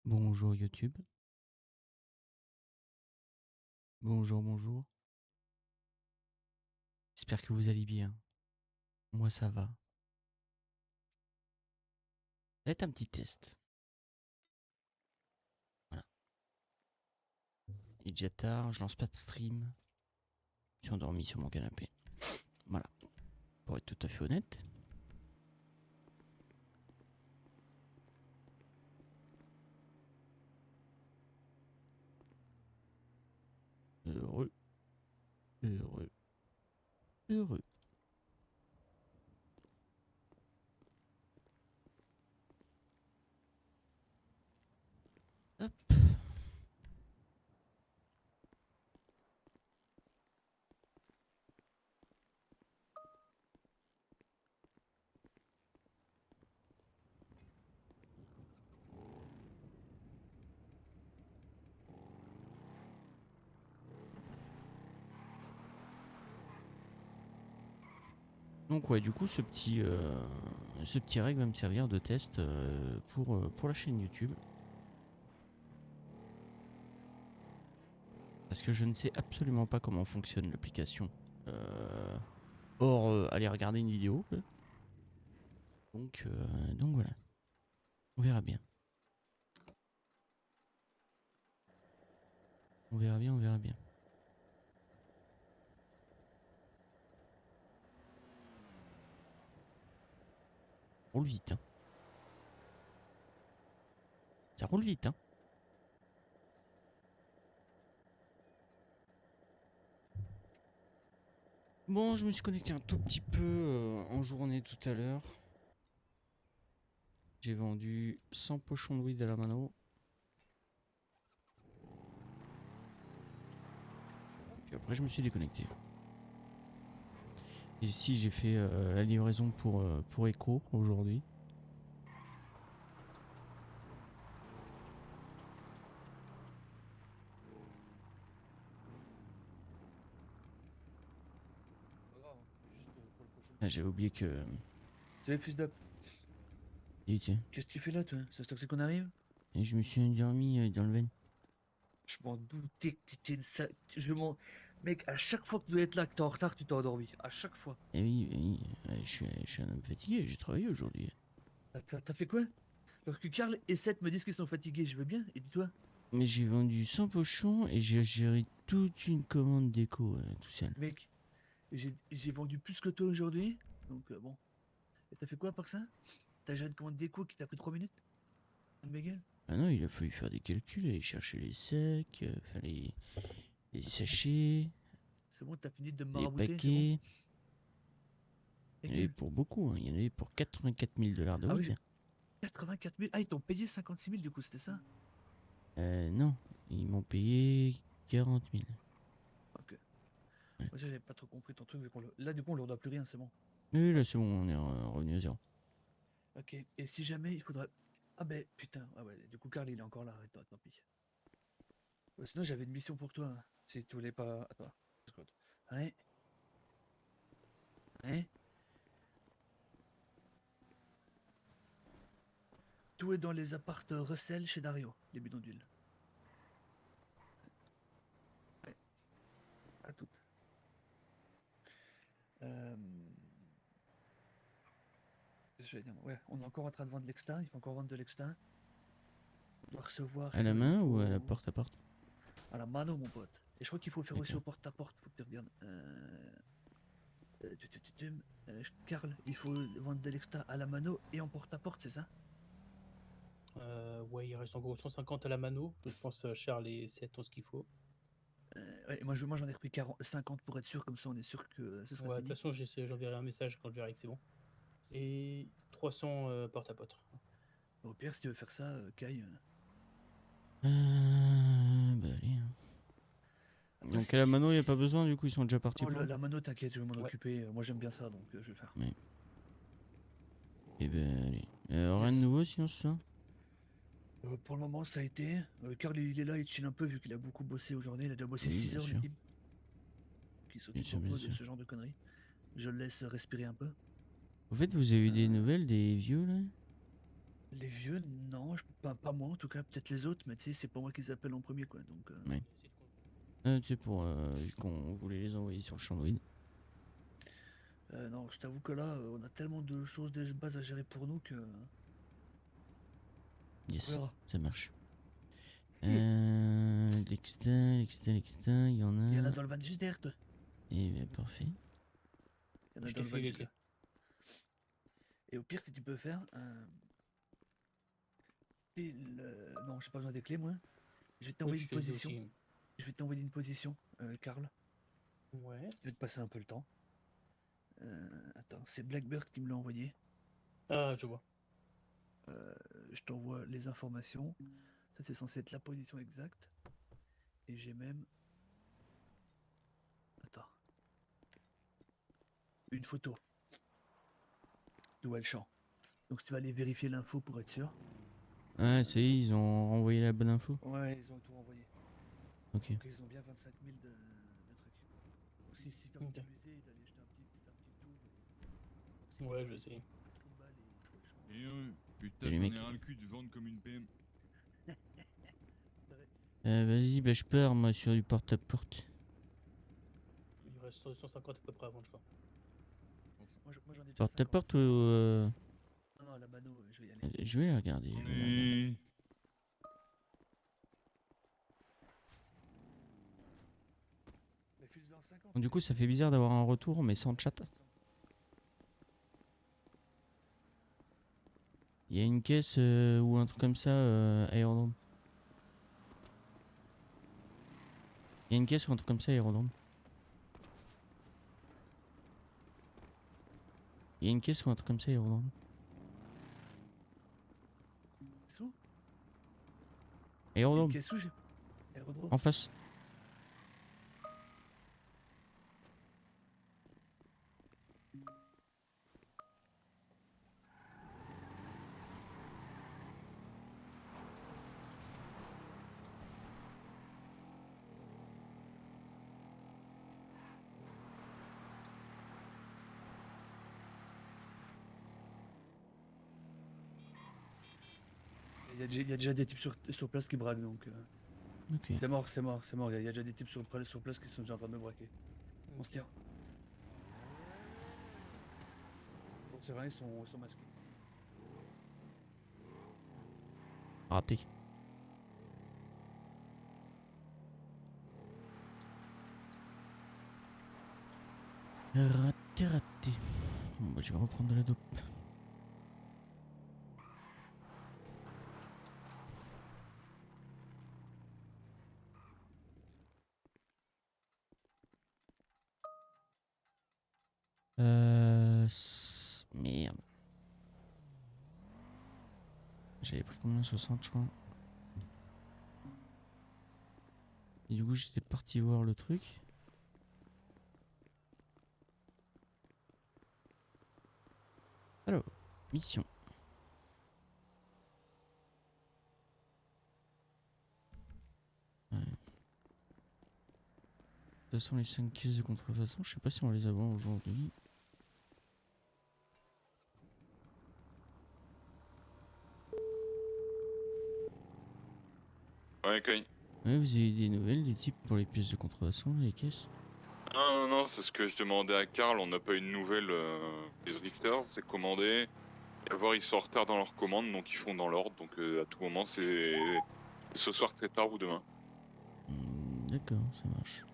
Bonjour YouTube. Bonjour, bonjour. J'espère que vous allez bien. Moi, ça va. Ça va être un petit test. Voilà. Il est déjà tard, je lance pas de stream. Je suis endormi sur mon canapé. Voilà. Pour être tout à fait honnête. Heureux. Heureux. Heureux. Hop. Donc ouais, du coup, ce petit règle va me servir de test pour la chaîne YouTube. Parce que je ne sais absolument pas comment fonctionne l'application. Aller regarder une vidéo. Donc voilà. On verra bien. On verra bien, on verra bien. Roule vite, hein. Ça roule vite, hein. Bon, je me suis connecté un tout petit peu en journée tout à l'heure. J'ai vendu 100 pochons de weed à la mano. Puis après, je me suis déconnecté. Ici, j'ai fait la livraison pour Echo aujourd'hui. Ah, j'avais oublié que. Salut fils d'up, Et qu'est-ce que tu fais là toi? C'est que c'est qu'on arrive? je me suis endormi dans le veine. Je m'en doutais que t'étais une sale... Mec, à chaque fois que tu dois être là, que t'es en retard, tu t'es endormi. À chaque fois. Eh oui, je suis un homme fatigué, j'ai travaillé aujourd'hui. T'as fait quoi? Lorsque Karl et Seth me disent qu'ils sont fatigués, je veux bien, et dis-toi. Mais j'ai vendu 100 pochons et j'ai géré toute une commande d'écho tout seul. Mec, j'ai vendu plus que toi aujourd'hui, donc bon. Et t'as fait quoi par ça? T'as géré une commande d'écho qui t'a pris 3 minutes? De ma gueule? Ah non, il a fallu faire des calculs, aller chercher les sacs, fallait les sachets, C'est bon, t'as fini de me les marabouter, c'est bon? paquets. Ta Il y en avait gueule. pour beaucoup, hein. Il y en avait pour 84 000 dollars de Ah oui, weed. 84 000. Ah, ils t'ont payé 56 000 du coup, c'était ça? Non, ils m'ont payé 40 000. Ok. Ouais. Moi, j'avais pas trop compris ton truc, Là, du coup, on leur doit plus rien, c'est bon. Oui, là c'est bon, on est revenu à zéro. Ok, et si jamais il faudrait... Ah ben putain, ah ouais, du coup Carl il est encore là, attends, tant pis. Sinon j'avais une mission pour toi, hein, si tu voulais pas... Attends, une seconde. Ouais, ouais. Tout est dans les appartes Russell chez Dario, les bidonvilles. Ouais, à toutes. Euh... Qu'est-ce que j'allais dire, ouais, on est encore en train de vendre l'exta, il faut encore vendre de l'exta. On doit recevoir... À la il main ou à la faut... porte à porte? À la mano mon pote. Et je crois qu'il faut le faire aussi D'accord. au porte-à-porte, faut que tu regardes. Karl, il faut vendre de l'exta à la mano et en porte-à-porte, c'est ça? Ouais, il reste en gros 150 à la mano. Je pense Charles et 7 ont ce qu'il faut. Ouais, moi j'en ai repris 50 pour être sûr, comme ça on est sûr que ce sera Ouais, de toute fini. façon, j'enverrai un message quand je verrai que c'est bon. Et 300 porte-à-porte. Au pire, si tu veux faire ça, Kai. Bah allez, hein. Après, Donc à la mano, il n'y a pas besoin, du coup ils sont déjà partis non, pour. la mano, t'inquiète, je vais m'en Ouais. occuper. Moi j'aime bien ça, donc je vais le faire. Mais. Et ben allez. Rien de Yes. nouveau sinon ce soir? Pour le moment, ça a été. Karl, il est là, il chill un peu vu qu'il a beaucoup bossé aujourd'hui. Il a déjà bossé Oui, 6 bien heures, le sûr. type, qui Bien s'occupe sûr, un bien peu de sûr. ce genre de conneries. Je le laisse respirer un peu. Au fait, vous avez eu des Euh, nouvelles des vieux là? Les vieux, non, pas moi en tout cas, peut-être les autres, mais tu sais, c'est pas moi qui les appelle en premier quoi. Donc, Ouais. Tu sais, pour vu qu'on voulait les envoyer sur le champ de non, je t'avoue que là, on a tellement de choses de base à gérer pour nous que. On Yes, verra. ça marche. L'exta, il y en Il y en a. a dans le van juste derrière toi. Et bien, parfait. Il y en a Je dans t'ai le fait van les juste clés. là. Et au pire, si tu peux faire. Non, j'ai pas besoin des clés moi. Je vais Ouais, t'envoyer tu une te les ai position. aussi. Je vais t'envoyer une position, Karl. Ouais. Je vais te passer un peu le temps. Attends, c'est Blackbird qui me l'a envoyé. Ah, je vois. Je t'envoie les informations. Ça, c'est censé être la position exacte. Et j'ai même. Attends. Une photo d'où est le champ. Donc, si tu vas aller vérifier l'info pour être sûr. Ah, ça y est, ils ont renvoyé la bonne info. Ouais, ils ont tout renvoyé. Ok. Donc, ils ont bien 25 000 de trucs. Donc, si t'as envie de Ok. t'amuser, d'aller jeter un petit tour. Ouais, je sais. Trou de balle et trouver le champ. Et putain, Salut, j'en mec. ai ras le cul de vendre comme une PM. Vas-y, bah je pars moi sur du porte-à-porte. Il reste 150 à peu près à vendre, je crois. Moi, j'en ai déjà 50. Porte-à-porte ou. Non, non, la mano, je vais y aller. Je vais la regarder. J'en Je vais la regarder. ai. Mais file-en 50. Donc, du coup, ça fait bizarre d'avoir un retour, mais sans chat. Il y a une caisse ou un truc comme ça, aérodrome. Il y a une caisse ou un truc comme ça, aérodrome. Il y a une caisse ou un truc comme ça, aérodrome. Sous Aérodrome, Qu'est-ce que j'ai Aérodrome. en face. Il y a déjà des types sur place qui braquent donc. Ok. C'est mort, c'est mort, c'est mort. Il y a déjà des types sur place qui sont déjà en train de me braquer. On se tient. Bon, c'est vrai, ils sont masqués. Raté. Raté, raté. Bon, bah, je vais reprendre de la dope. Merde. J'avais pris combien? 60, je crois. Et du coup, j'étais parti voir le truc. Alors, mission. Ouais. De toute façon, les 5 caisses de contrefaçon, je sais pas si on les a aujourd'hui. Ouais, Cogne. Ouais, vous avez des nouvelles, des types pour les pièces de contrefaçon, les caisses? Non, c'est ce que je demandais à Karl. On n'a pas eu de nouvelles des Richters. C'est commandé. Et à voir, ils sont en retard dans leur commande, donc ils font dans l'ordre. Donc à tout moment, c'est ce soir très tard ou demain. D'accord, ça marche.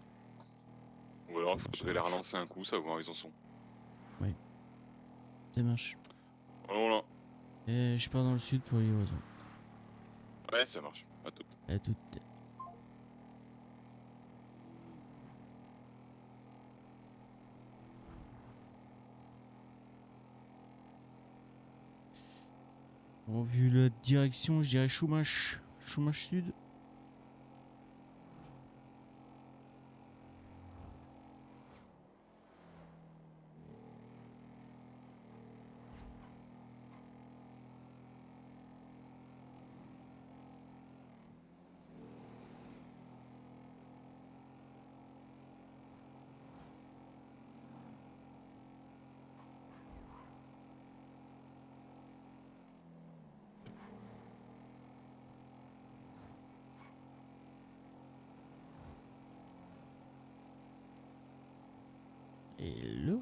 Ou alors, il Ça faudrait les marche. relancer un coup, savoir où ils en sont. Ça marche. Voilà. Et je pars dans le sud pour les livraisons. Ouais, ça marche. À tout. À toutes. Bon, vu la direction, je dirais Chumash. Chumash Sud.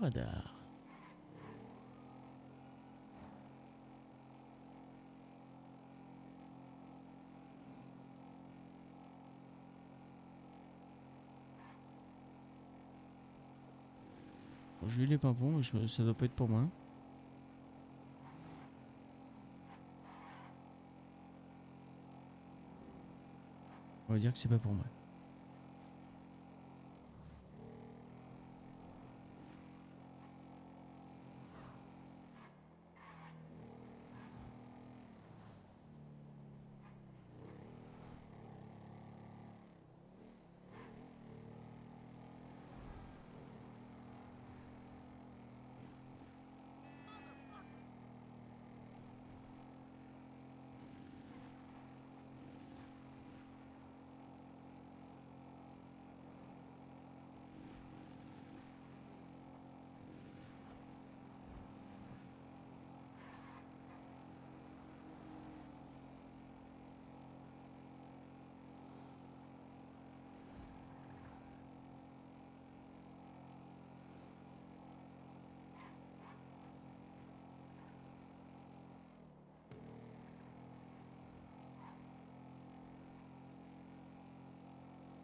radar. Bon, j'ai eu les pimpons, mais ça doit pas être pour moi. On va dire que c'est pas pour moi.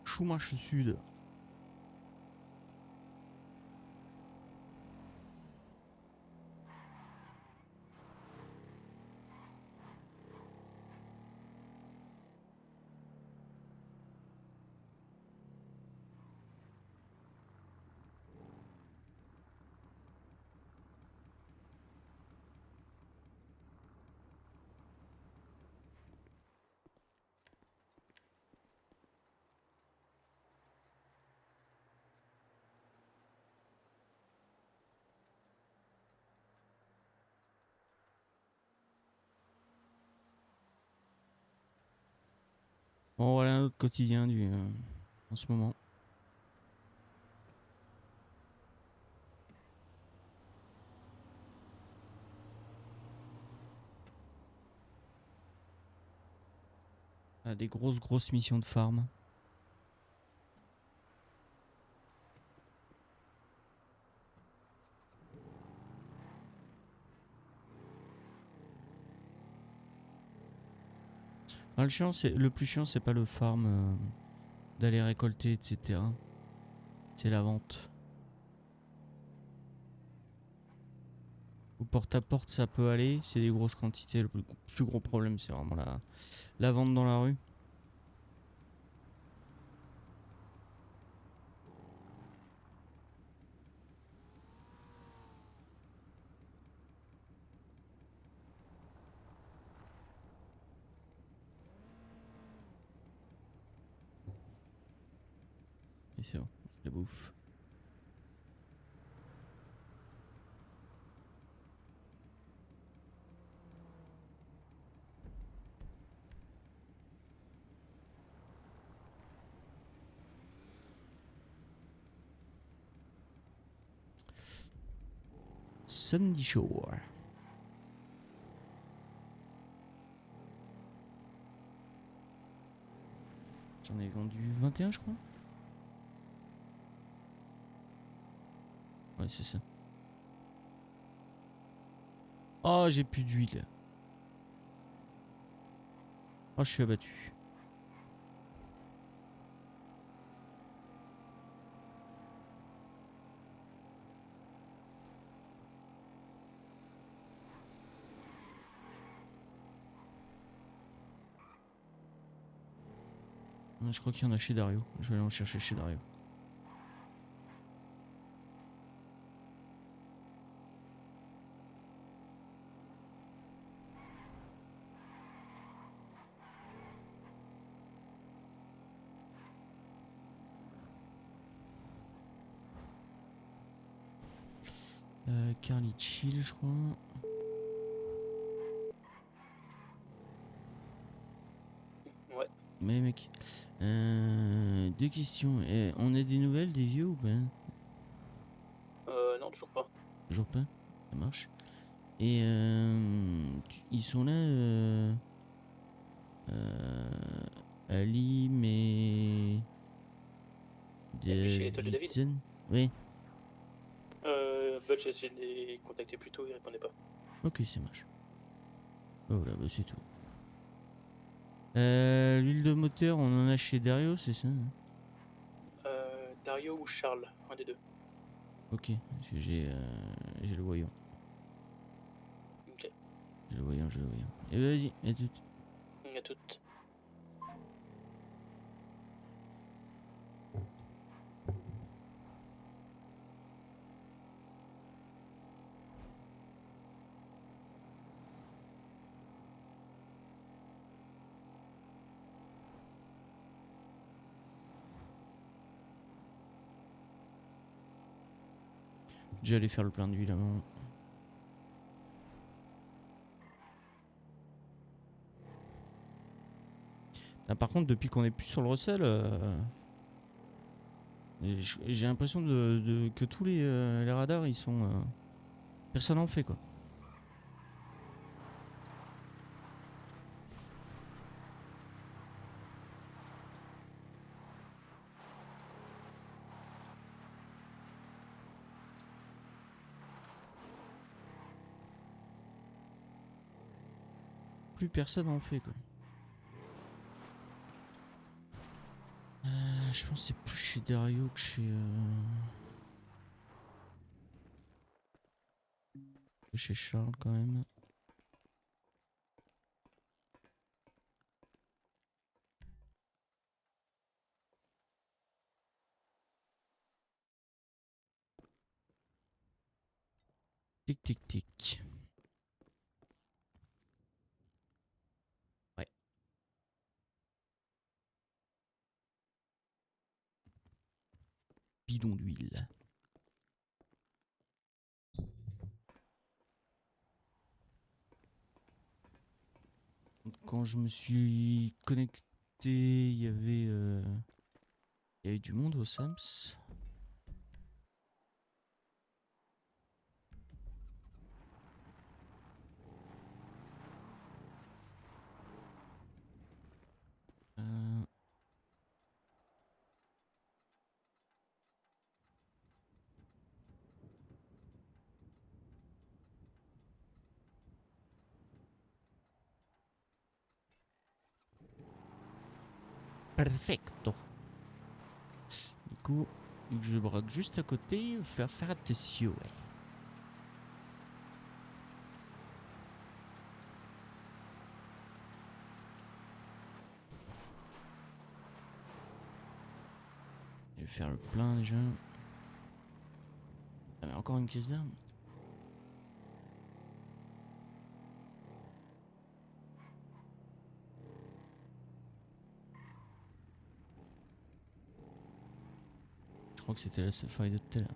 Chumash Sud. Bon, voilà un autre quotidien en ce moment. Ah, des grosses missions de farm. Ah, le plus chiant, c'est pas le farm d'aller récolter, etc. C'est la vente. Au porte-à-porte, ça peut aller, c'est des grosses quantités. Le plus gros problème, c'est vraiment la vente dans la rue. Et c'est bon, la bouffe. Sandy Shore. J'en ai vendu 21, je crois. Ouais, c'est ça. Oh, j'ai plus d'huile. Oh, je suis abattu. Je crois qu'il y en a chez Dario. Je vais aller en chercher chez Dario. Carly Chill, je crois. Ouais. Mais mec, deux questions. On a des nouvelles des vieux ou pas? Non, toujours pas. Toujours pas. Ça marche. Et ils sont là, Ali, mais Chez l'étoile de David. Dixon. Oui. J'ai essayé de les contacter plus tôt, ils répondaient pas. Ok, ça marche. Voilà, bah c'est tout. L'huile de moteur, on en a chez Dario, c'est ça, hein? Dario ou Charles, un des deux. Ok, parce que j'ai le voyant. Ok, J'ai le voyant, j'ai le voyant. Et vas-y, à tout. à toutes. J'allais faire le plein d'huile avant. Ah, par contre, depuis qu'on est plus sur le recel, j'ai l'impression que tous les radars, ils sont... personne n'en fait, quoi. Plus personne en fait, quoi. Je pense que c'est plus chez Dario que chez Charles, quand même. Tic, tic, tic. Ouais. Bidon d'huile. Quand je me suis connecté, il y avait du monde au SAMS. Euh, Perfecto. Du coup, vu que je braque juste à côté, il va falloir faire attention, ouais. Je vais faire le plein déjà. Ah, mais encore une caisse d'armes. Je crois que c'était la safari de tout à l'heure.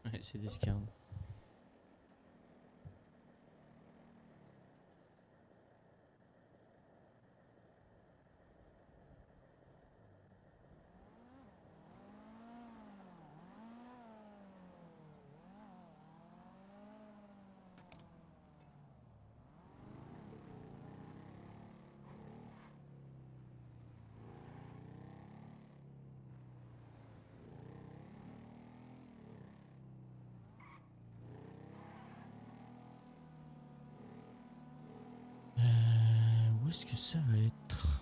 Ouais, c'est des scarnes. Où est-ce que ça va être?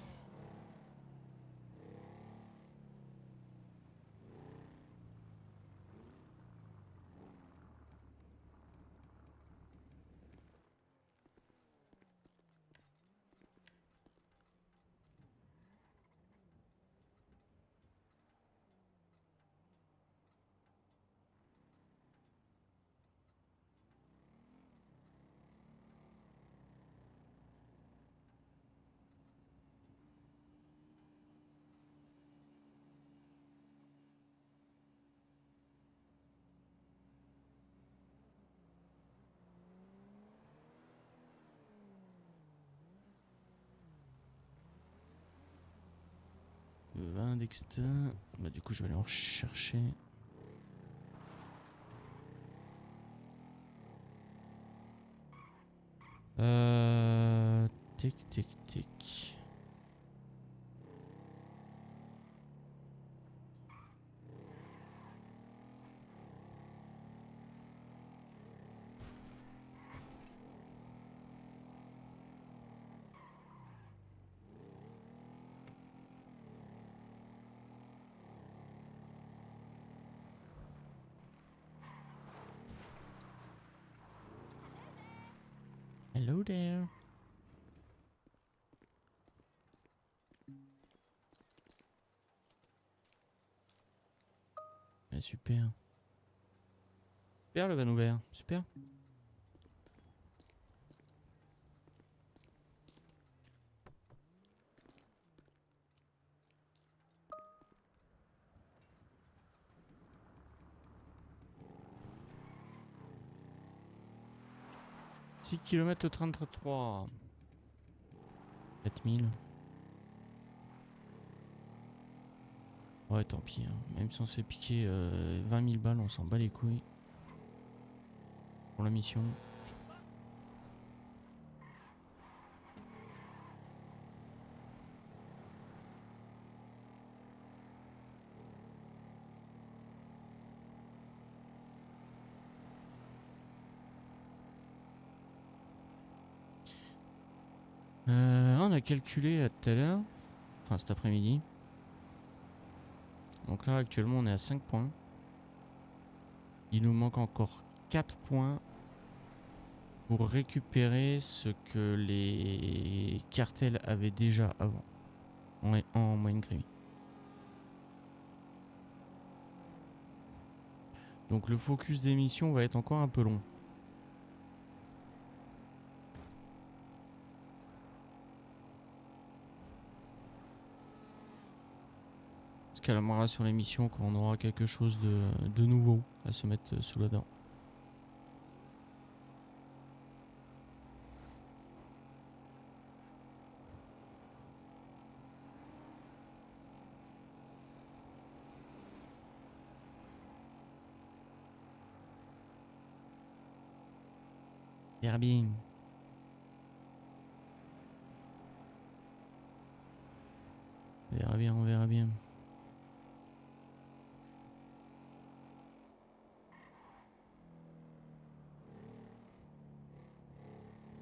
Dexter. Bah du coup je vais aller en rechercher. Tic tic tic. Hello there. Ah, super. Super le van ouvert. Super. « 6 km au 33. 4000. Ouais, tant pis. Hein. Même si on se fait piquer 20 000 balles, on s'en bat les couilles. Pour la mission. On a calculé tout à l'heure. Enfin, cet après-midi. Donc là, actuellement, on est à 5 points. Il nous manque encore 4 points pour récupérer ce que les cartels avaient déjà avant en moyenne grévy. Donc le focus des missions va être encore un peu long. On se calmera sur les missions quand on aura quelque chose de nouveau à se mettre sous la dent. Verra bien. On verra bien, on verra bien.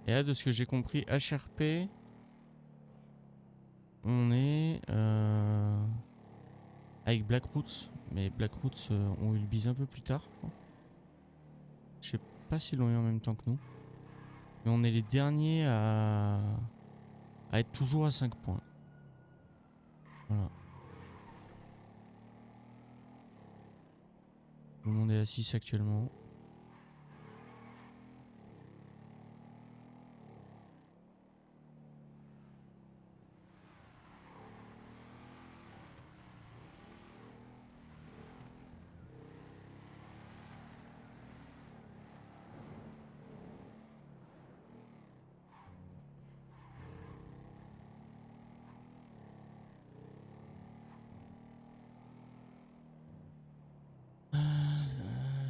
Et là, de ce que j'ai compris, HRP, on est avec Black Roots. Mais Black Roots, on le bise un peu plus tard. Je sais pas s'ils l'ont eu en même temps que nous. Mais on est les derniers à être toujours à 5 points. Voilà. Tout le monde est à 6 actuellement.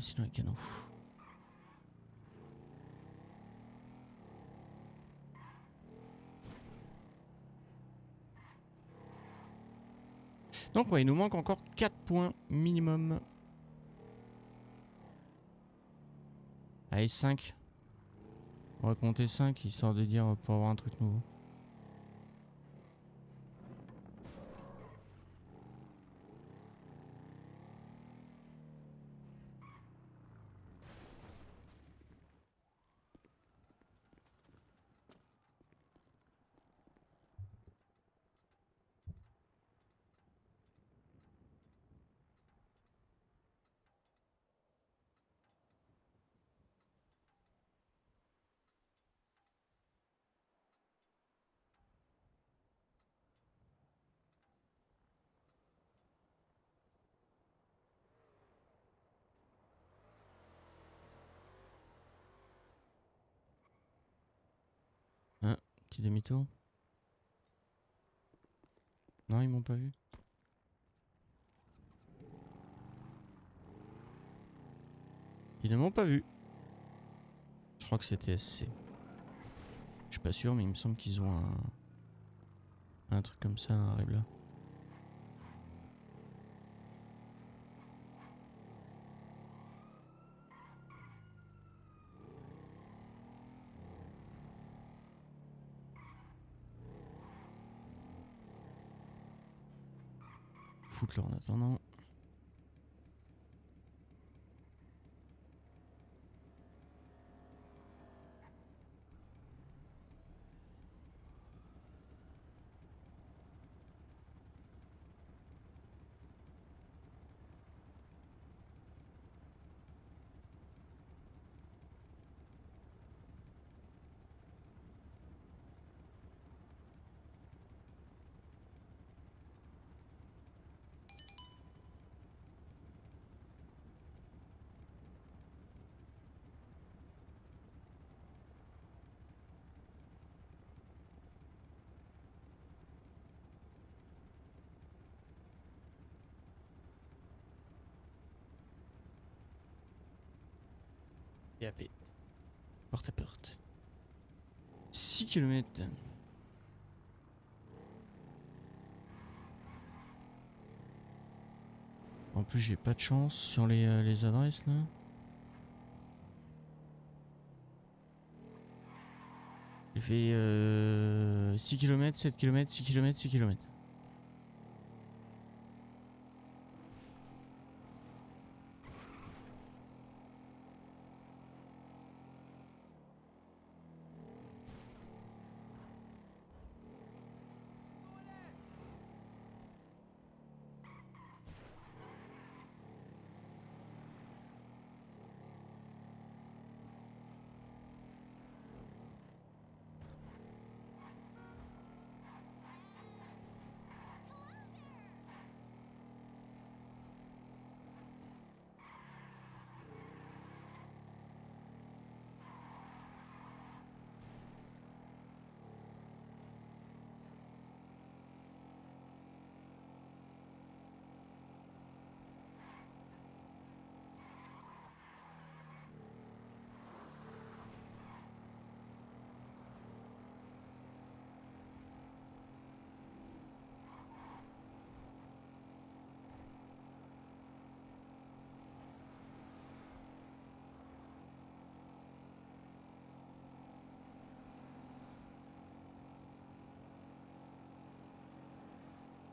Sinon les canaux. Donc ouais, il nous manque encore 4 points minimum. Allez, 5. On va compter 5 histoire de dire pour avoir un truc nouveau. Ah, petit demi-tour. Non, ils m'ont pas vu. Ils ne m'ont pas vu. Je crois que c'était SC. Je suis pas sûr, mais il me semble qu'ils ont un truc comme ça, un règle là. Foutre-le en attendant. PAP. Porte à porte. 6 km. En plus, j'ai pas de chance sur les adresses là. J'ai fait 6 km, 7 km, 6 km, 6 km.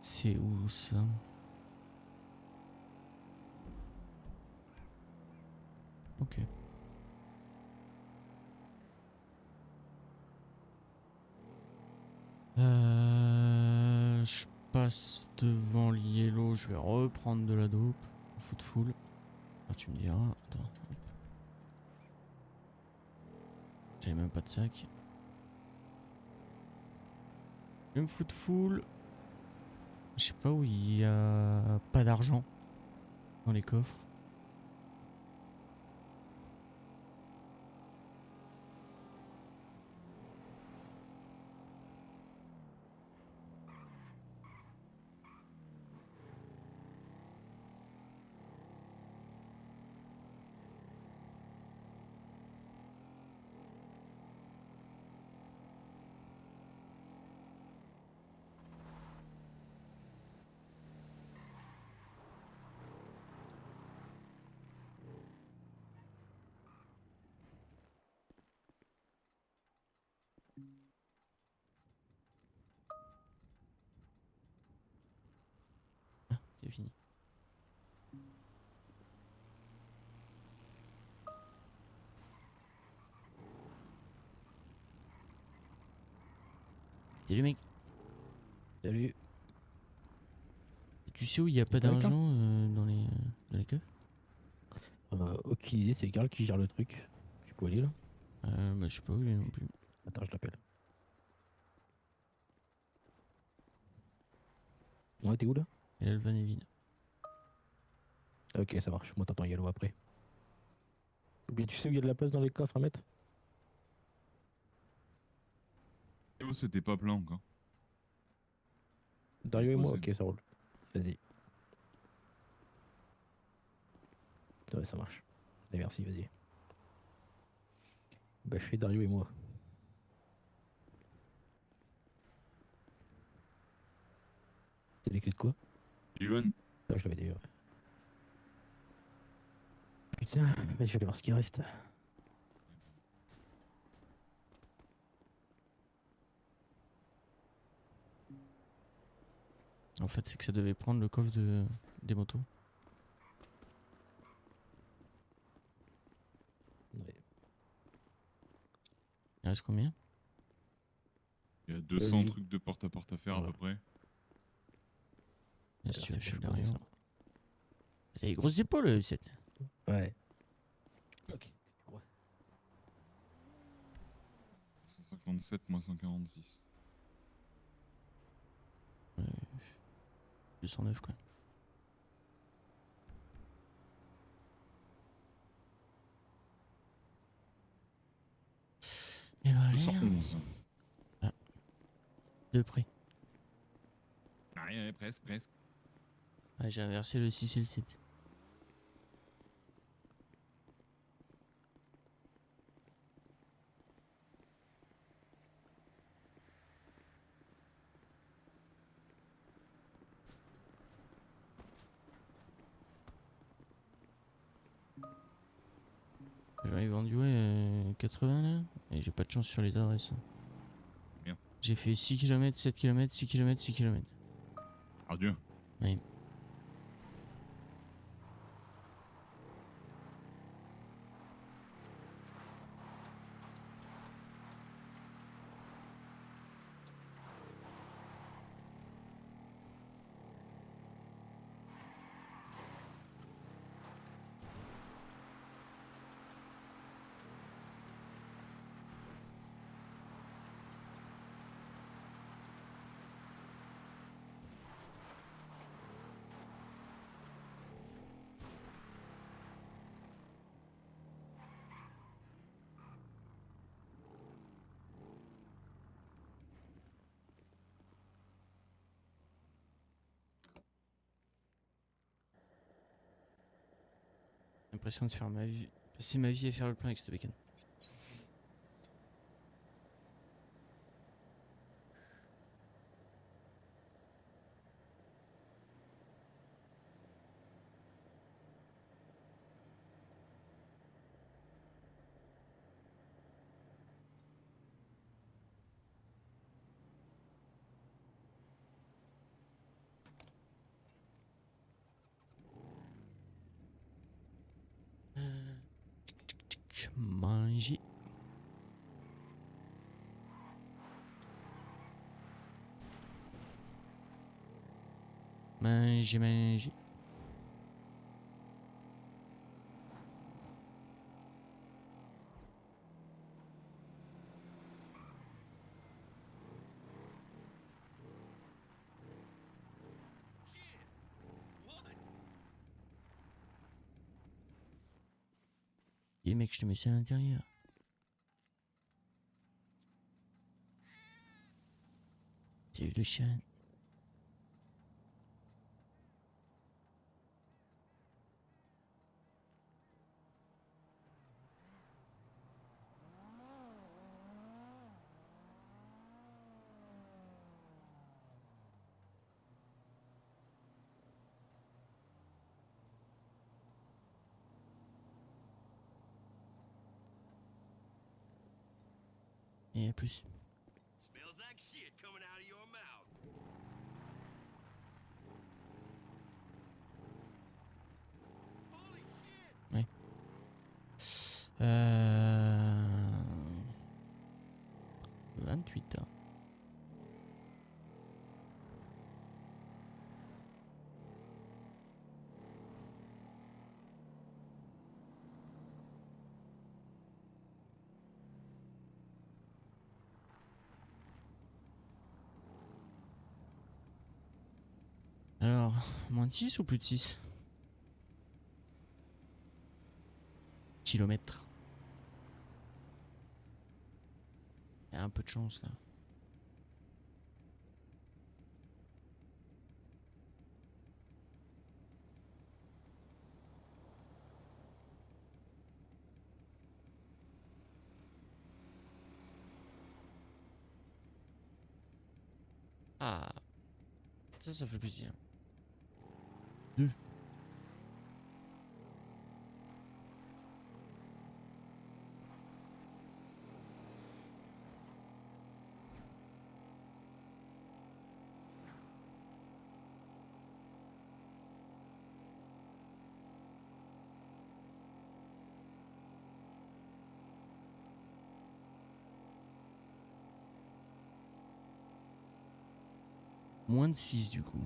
C'est où ça? Ok. Je passe devant l'Yellow, je vais reprendre de la dope. Foot full. Ah, tu me diras. Attends. J'avais même pas de sac. Je vais me foot full. Je sais pas où il y a pas d'argent dans les coffres. Ah, c'est fini. Salut mec. Salut. Tu sais où il y a pas Pas le cas. d'argent dans les coffres? Aucune idée, c'est Karl qui gère le truc. Je peux aller là. Bah, je sais pas où il est non plus. Attends, je l'appelle. Ouais, t'es où là? Et là, le van est vide. Ah, ok, ça marche. Moi, t'attends Yellow après. Ou bien tu sais où il y a de la place dans les coffres à mettre? Oh, c'était pas plein encore. Dario et moi, Posé. ok, ça roule. Vas-y. Ouais, ça marche. Allez, merci, vas-y. Bah, je fais Dario et moi. C'est les clés de quoi? Ivan, Ah, je l'avais déjà. Ouais. Putain, vas-y, je vais aller voir ce qu'il reste. En fait, c'est que ça devait prendre le coffre des motos. Ouais. Il reste combien? il y a 200 oui. trucs de porte-à-porte à faire à Ouais. peu près. Bien Alors, sûr, c'est je suis bon, je connais derrière. ça. Vous avez des grosses épaules, cette. Ouais. Ok, ouais. 157 moins 146. 209 quoi. Et bah allez, 211. de près. Ah, ouais, presque, presque. Ouais, j'ai inversé le 6 et le 7. J'en ai vendu 80 là, et j'ai pas de chance sur les adresses. Bien. J'ai fait 6 km, 7 km, 6 km, 6 km. Adieu. Oui. J'ai l'impression de faire ma vie, passer ma vie à faire le plein avec ce bacon. Manger. Manger, manger. Et mec, je te mets ça à l'intérieur. T'as eu le chien. Et à plus. Smells like shit coming out of your mouth. Holy shit! Euh... 28 ans. Alors, moins de 6 ou plus de 6 kilomètres? Il y a un peu de chance là. Ah, ça fait plaisir. Moins de 6 du coup.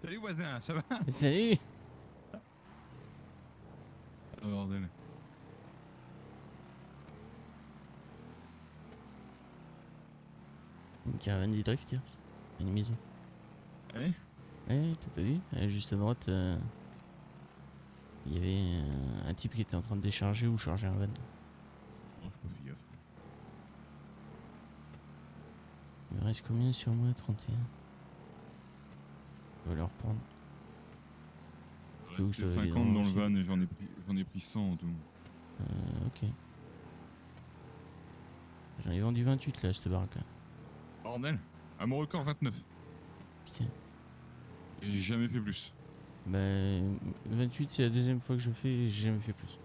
Salut voisin, ça va? Salut. Oh, bordel. Une caravane des drifters. Une maison. Ouais. Ouais, t'as pas vu? Juste à droite, il y avait un type qui était en train de décharger ou charger un van. Oh, je pas fait gaffe. Il me reste combien sur moi? 31. Je vais le reprendre. Il Où restait je dois aller 50 dans le aussi. van et j'en ai pris 100 en tout. Ok. J'en ai vendu 28 là, cette baraque là. Bordel. À mon record 29. Putain. Et j'ai jamais fait plus. Bah, 28 c'est la deuxième fois que je fais et j'ai jamais fait plus.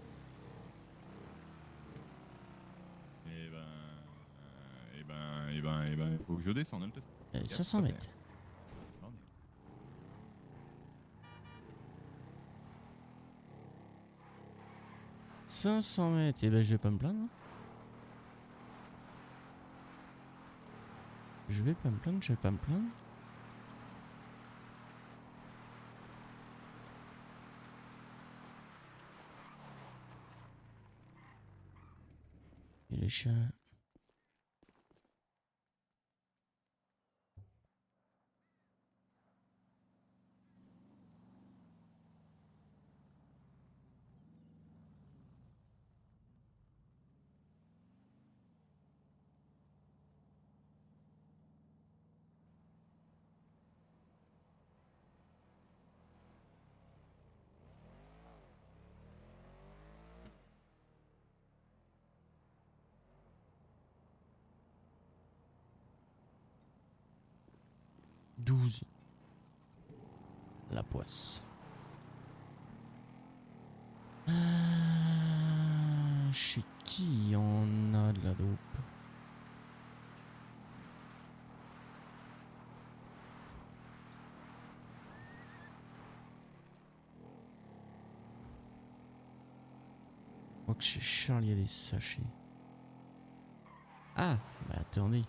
Faut que je descende le test. 500 mètres. Bordel. 500 mètres, et ben je vais pas me plaindre. Hein. Je vais pas me plaindre, je vais pas me plaindre. Et les chats. Douze. La poisse. Chez qui on a de la dope? Je crois que chez Charles il y a des sachets. Ah, bah attendez.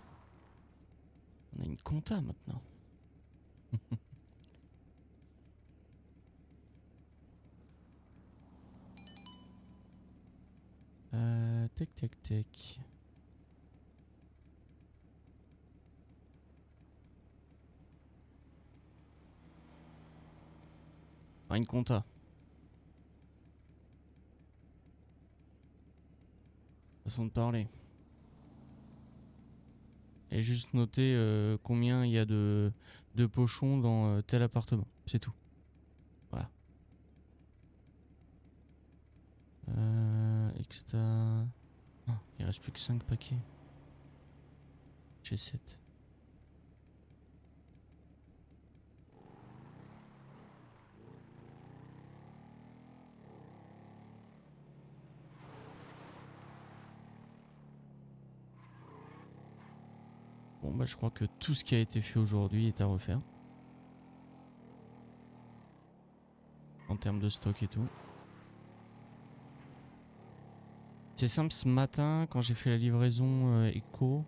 On a une compta maintenant. Tac tac tac. Ah, une compta. Façon de parler. Et juste noter combien il y a de pochons dans tel appartement. C'est tout. Voilà. Extra. Ah, il reste plus que 5 paquets. J'ai 7. Bon bah je crois que tout ce qui a été fait aujourd'hui est à refaire. En termes de stock et tout. C'est simple, ce matin, quand j'ai fait la livraison Echo,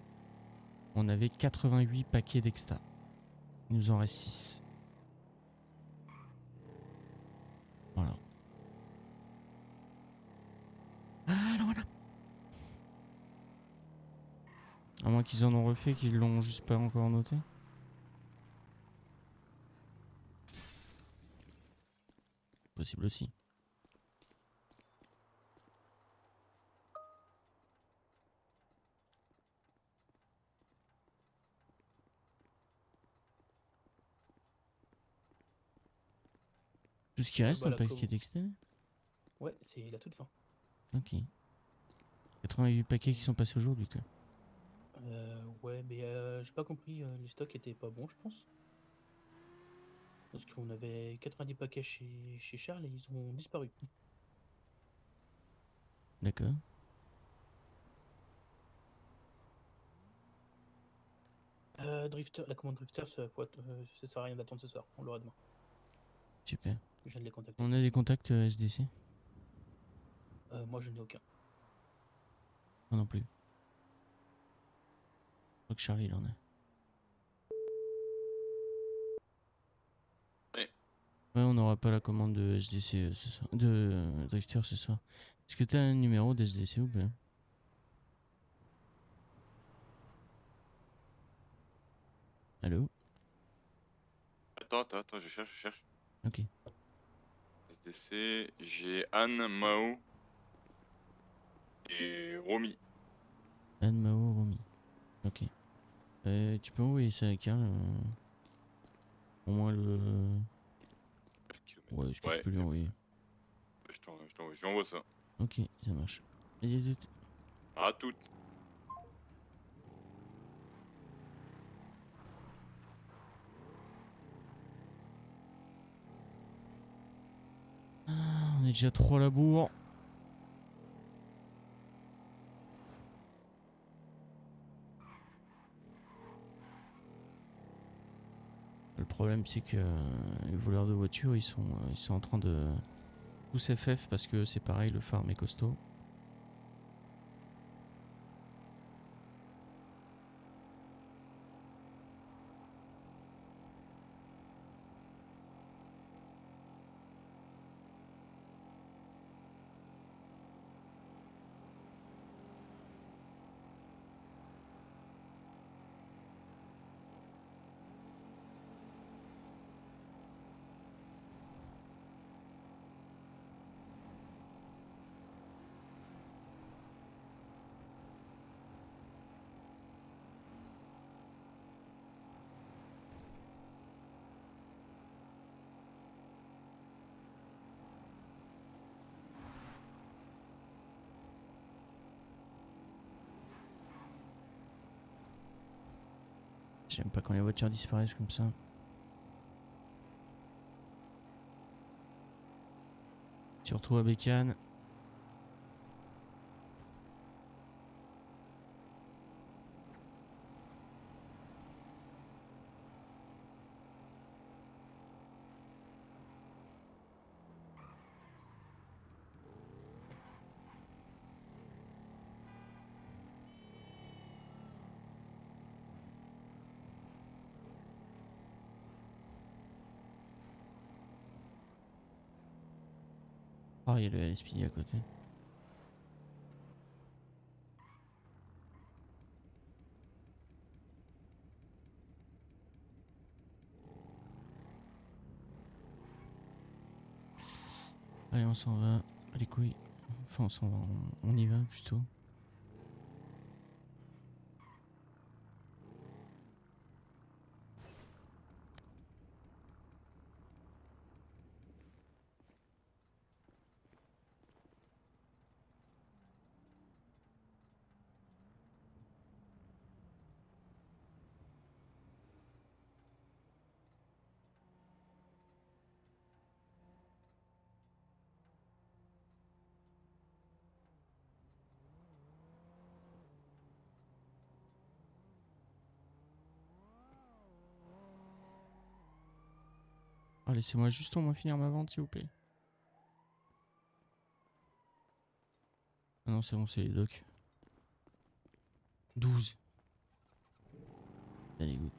on avait 88 paquets d'exta. Il nous en reste 6. Voilà. Voilà. À moins qu'ils en ont refait, qu'ils l'ont juste pas encore noté. Possible aussi. Tout ce qui reste bah, dans la le paquet d'exta. Ouais, c'est la toute fin. Ok. 88 paquets qui sont passés aujourd'hui, quoi. Ouais, mais j'ai pas compris, les stocks étaient pas bons, je pense. Parce qu'on avait 90 paquets chez Charles et ils ont disparu. D'accord. Drifter, la commande Drifter, ça sert à rien d'attendre ce soir, on l'aura demain. Super. Je viens de les contacter. On a des contacts SDC? Moi je n'ai aucun. Moi non plus. Je crois que Charlie il en a. Ouais. Ouais, on n'aura pas la commande de SDC ce soir. De Drifter ce soir. Est-ce que t'as un numéro d'SDC ou pas? Allô? Attends, je cherche. Ok. SDC, j'ai Anne, Mao et Romy. Anne Mao Romy. Ok. Tu peux envoyer ça à Karl au moins le... Ouais, est-ce que tu Ouais, peux lui envoyer? je t'envoie ça. Ok, ça marche. À toutes. Ah, on est déjà 3 labours. Le problème c'est que les voleurs de voitures ils sont en train de tous FF parce que c'est pareil, le farm est costaud. J'aime pas quand les voitures disparaissent comme ça. Surtout à Bécane. Oh, il y a le LSPD à côté. Allez, on s'en va. Les couilles. Enfin, on s'en va. On y va plutôt. Ah, laissez-moi juste au moins finir ma vente, s'il vous plaît. Ah non, c'est bon, c'est les docs. 12. Ça dégoûte.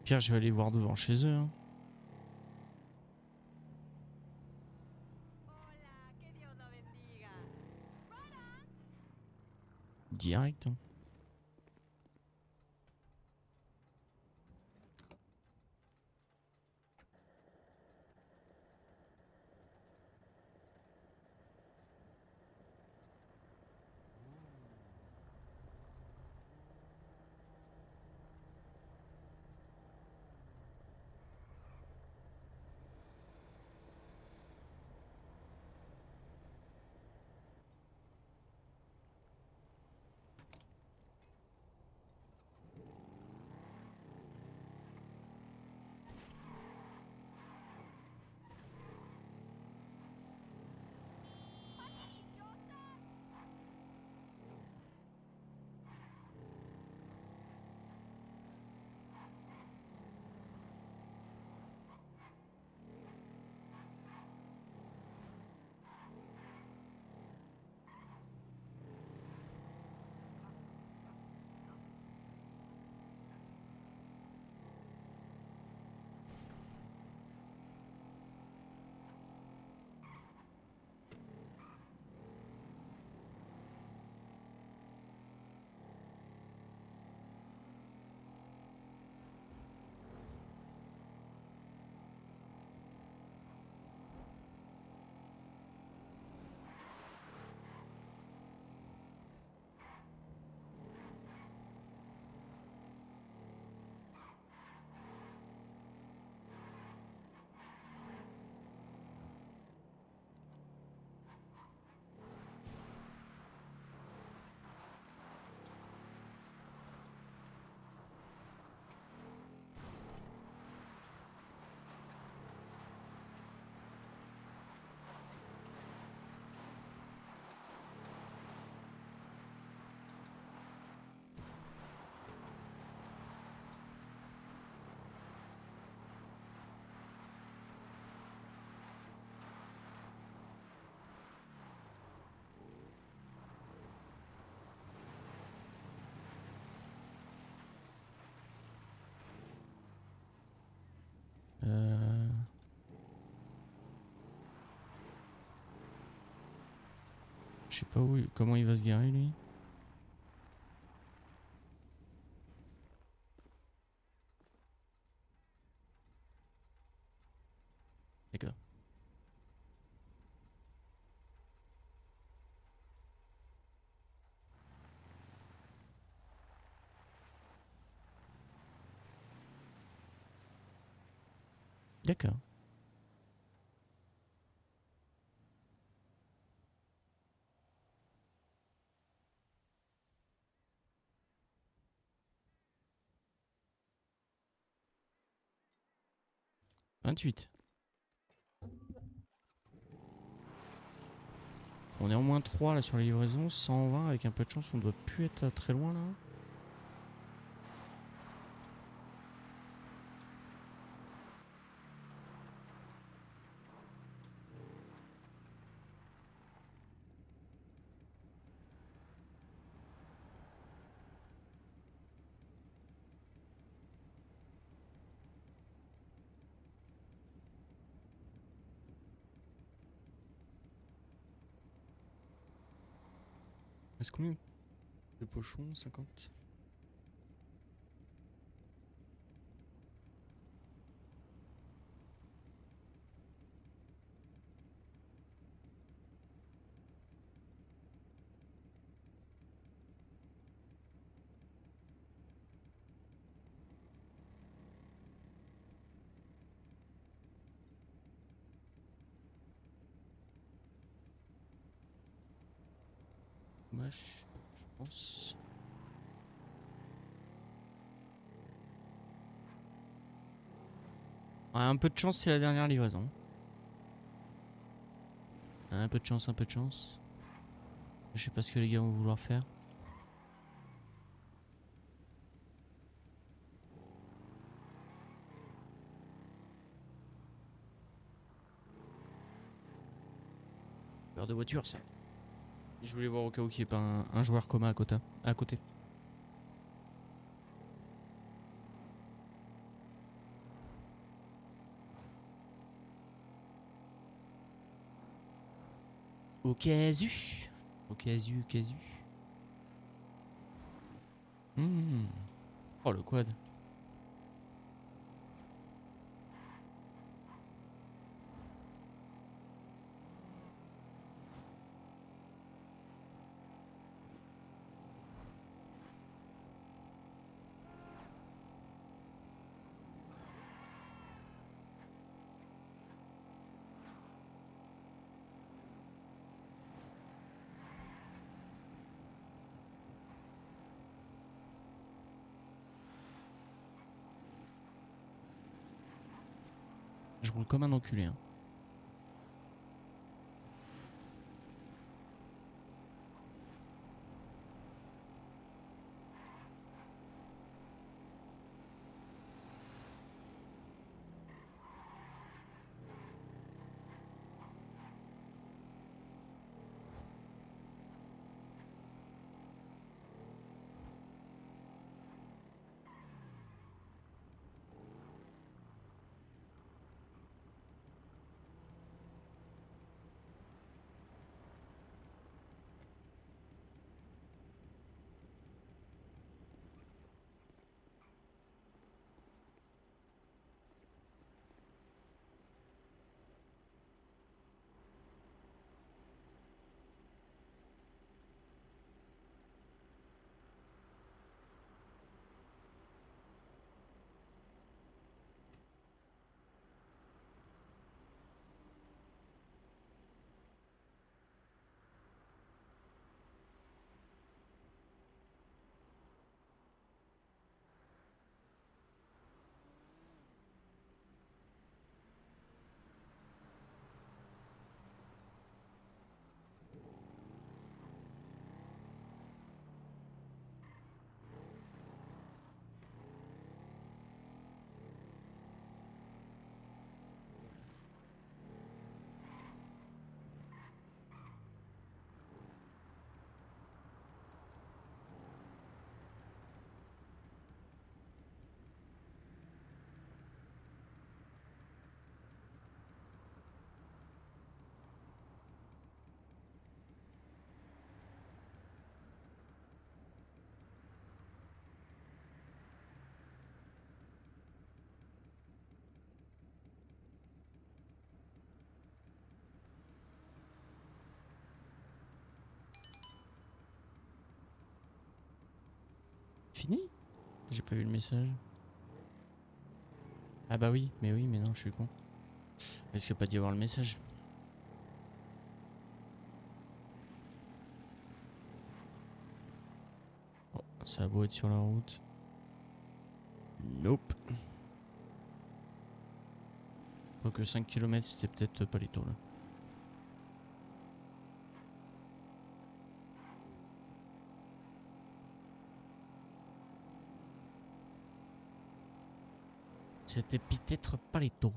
Pire, je vais aller voir devant chez eux. Hein. Direct. Hein. Je sais pas comment il va se garer lui. D'accord. D'accord. « 28. On est en moins 3 là sur les livraisons. 120 avec un peu de chance, on doit plus être très loin là. Est-ce combien de pochons? 50. wesh, je pense. Ouais, un peu de chance, c'est la dernière livraison. Un peu de chance, un peu de chance. Je sais pas ce que les gars vont vouloir faire. Peur de voiture, ça. Je voulais voir au cas où qu'il n'y ait pas un joueur commun à côté. À côté. Au cas où. Au cas où, au cas où. Oh, le quad. Je roule comme un enculé, hein. Fini? J'ai pas vu le message. Ah bah oui, mais non, je suis con. Est-ce qu'il n'y a pas dû y avoir le message? Oh, ça a beau être sur la route. Nope. Quoique 5 km, c'était peut-être pas les taux là. C'était peut-être pas les taux.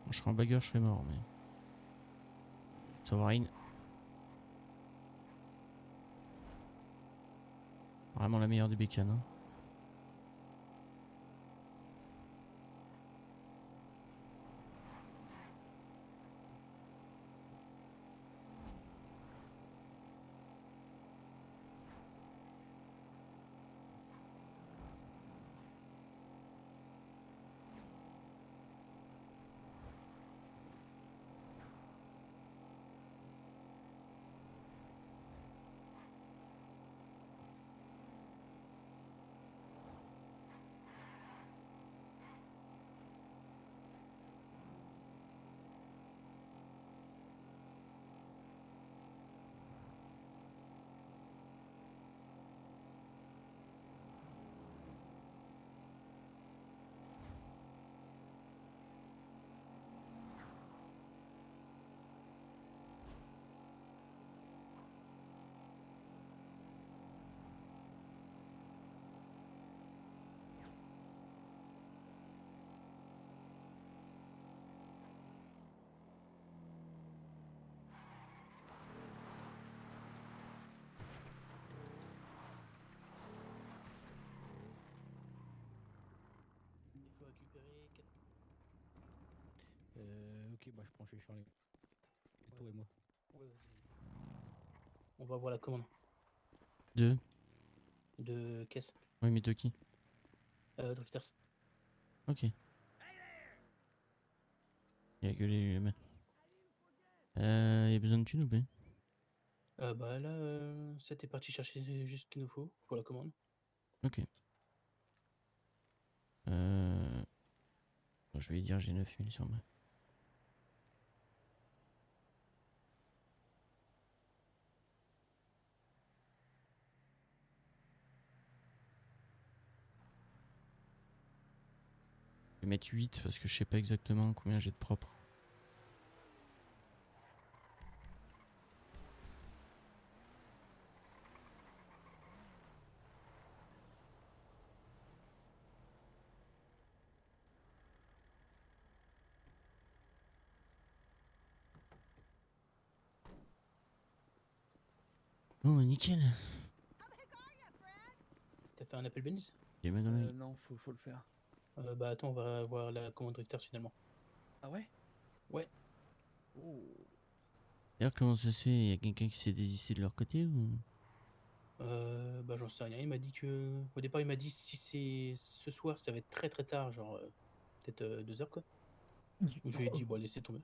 Bon, je serais en bagarre, je serais mort, mais... Ça va rien. Vraiment la meilleure des bécanes, hein. Ok, bah je prends chez Charlie. Et toi et moi. Ouais, vas-y. On va voir la commande Deux. de caisse. Ouais, mais de qui? Drifters. Ok. Y'a que les humains. Y'a besoin de thunes ou pas? Bah là, c'était parti chercher juste ce qu'il nous faut pour la commande. Ok. Bon, je vais lui dire j'ai 9000 sur moi. Je vais mettre 8 parce que je sais pas exactement combien j'ai de propre. Oh, nickel. T'as fait un appel Benz? Il est McDonald's. Non, faut le faire. Bah attends, on va voir la commande Drifters finalement. Ah ouais? Ouais. Oh. D'ailleurs, comment ça se fait? Y'a quelqu'un qui s'est désisté de leur côté ou? Bah j'en sais rien. Il m'a dit que. Au départ, il m'a dit si c'est ce soir, ça va être très très tard, genre peut-être 2 heures quoi. Donc je lui ai dit, bon, laissez tomber.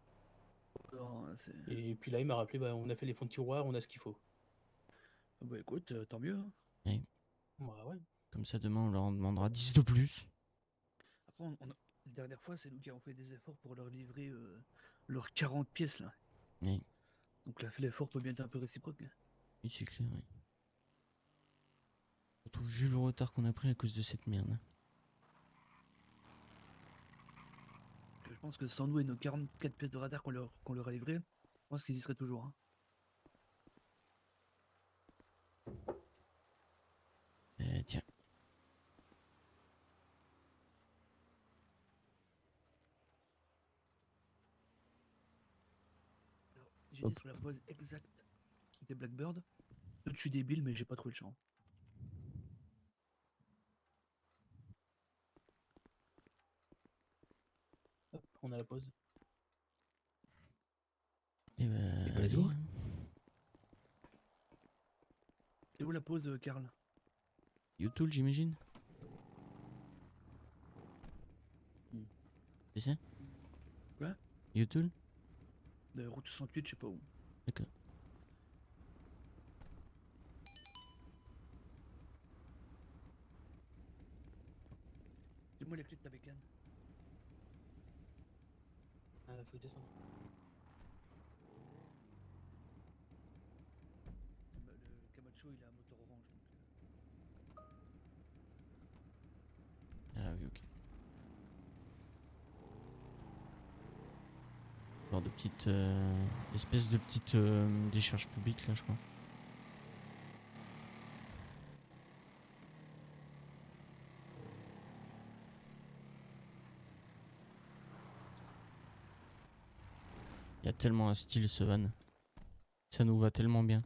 Non, c'est... Et puis là, il m'a rappelé, bah on a fait les fonds de tiroir, on a ce qu'il faut. Ah bah écoute, tant mieux. Hein. Bah ouais. Comme ça, demain, on leur en demandera 10 de plus. Après, la dernière fois, c'est nous qui avons fait des efforts pour leur livrer leurs 40 pièces là. Oui, Donc là, l'effort peut bien être un peu réciproque. Hein. oui, c'est clair, oui. Surtout vu le retard qu'on a pris à cause de cette merde. Je pense que sans nous et nos 44 pièces de radar qu'on leur a livrées, je pense qu'ils y seraient toujours. Hein. Tiens. Alors, j'ai dit Hop. sur la pose exacte des Blackbird. Je suis débile, mais j'ai pas trouvé le champ. Hop, on a la pause. Et bah, bah, allez, let's go. hein. C'est où la pause, Karl? YouTube, j'imagine. Hmm. C'est ça? Quoi? YouTube? Route 68, je sais pas où. D'accord. Dis-moi les clés de ta bécane. Faut descendre. Le Camacho, il a un moteur orange. Donc, Ah oui, ok. Genre de petite espèce de petite décharge publique là, je crois. Il y a tellement un style ce van. Ça nous va tellement bien.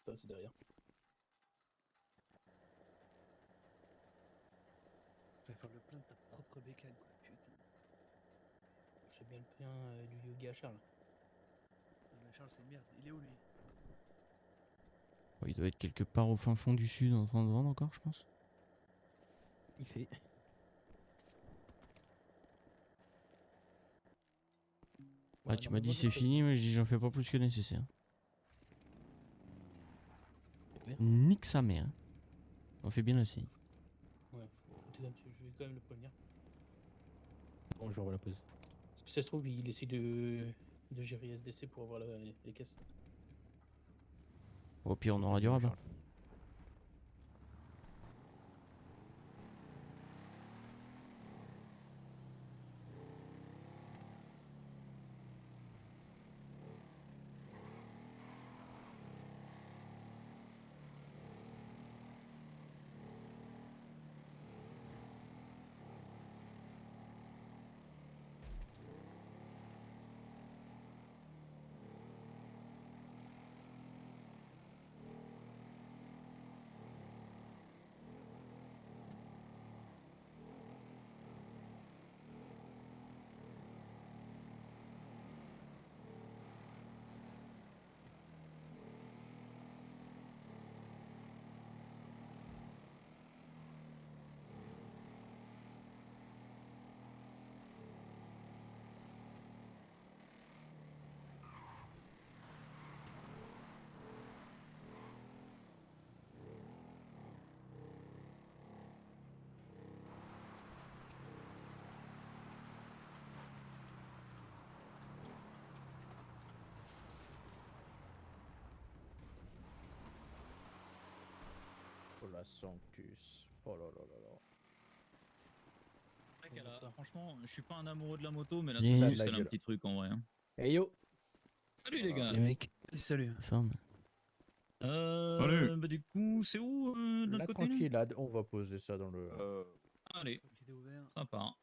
Ça, c'est derrière. tu vas faire le plein de ta propre bécane, quoi. Putain. J'ai bien le plein du Yogi à Charles. Ah, mais Charles, c'est une merde. Il est où, lui? Bon, il doit être quelque part au fin fond du sud en train de vendre encore, je pense. Il fait. Ah, tu m'as dit c'est fini, mais je dis j'en fais pas plus que nécessaire. C'est clair. Nique sa mère. On fait bien assez. Ouais, je vais quand même le prévenir. Bon, je revois la pause. Parce que ça se trouve, il essaie de gérer SDC pour avoir les caisses. Au pire, on aura du rabat. Sanctus. Oh là là là là. C'est vrai qu'elle Ouais, a- ça. franchement, je suis pas un amoureux de la moto, mais la Mais- Sanctus, Ça a de elle la a un gueule. petit truc en vrai. Hein. Hey yo. Salut les gars. Les mecs, Salut. forme. Allez. Bah du coup, c'est où de l'autre La côté là tranquillade, on va poser ça dans le. Allez, Il est ouvert. sympa.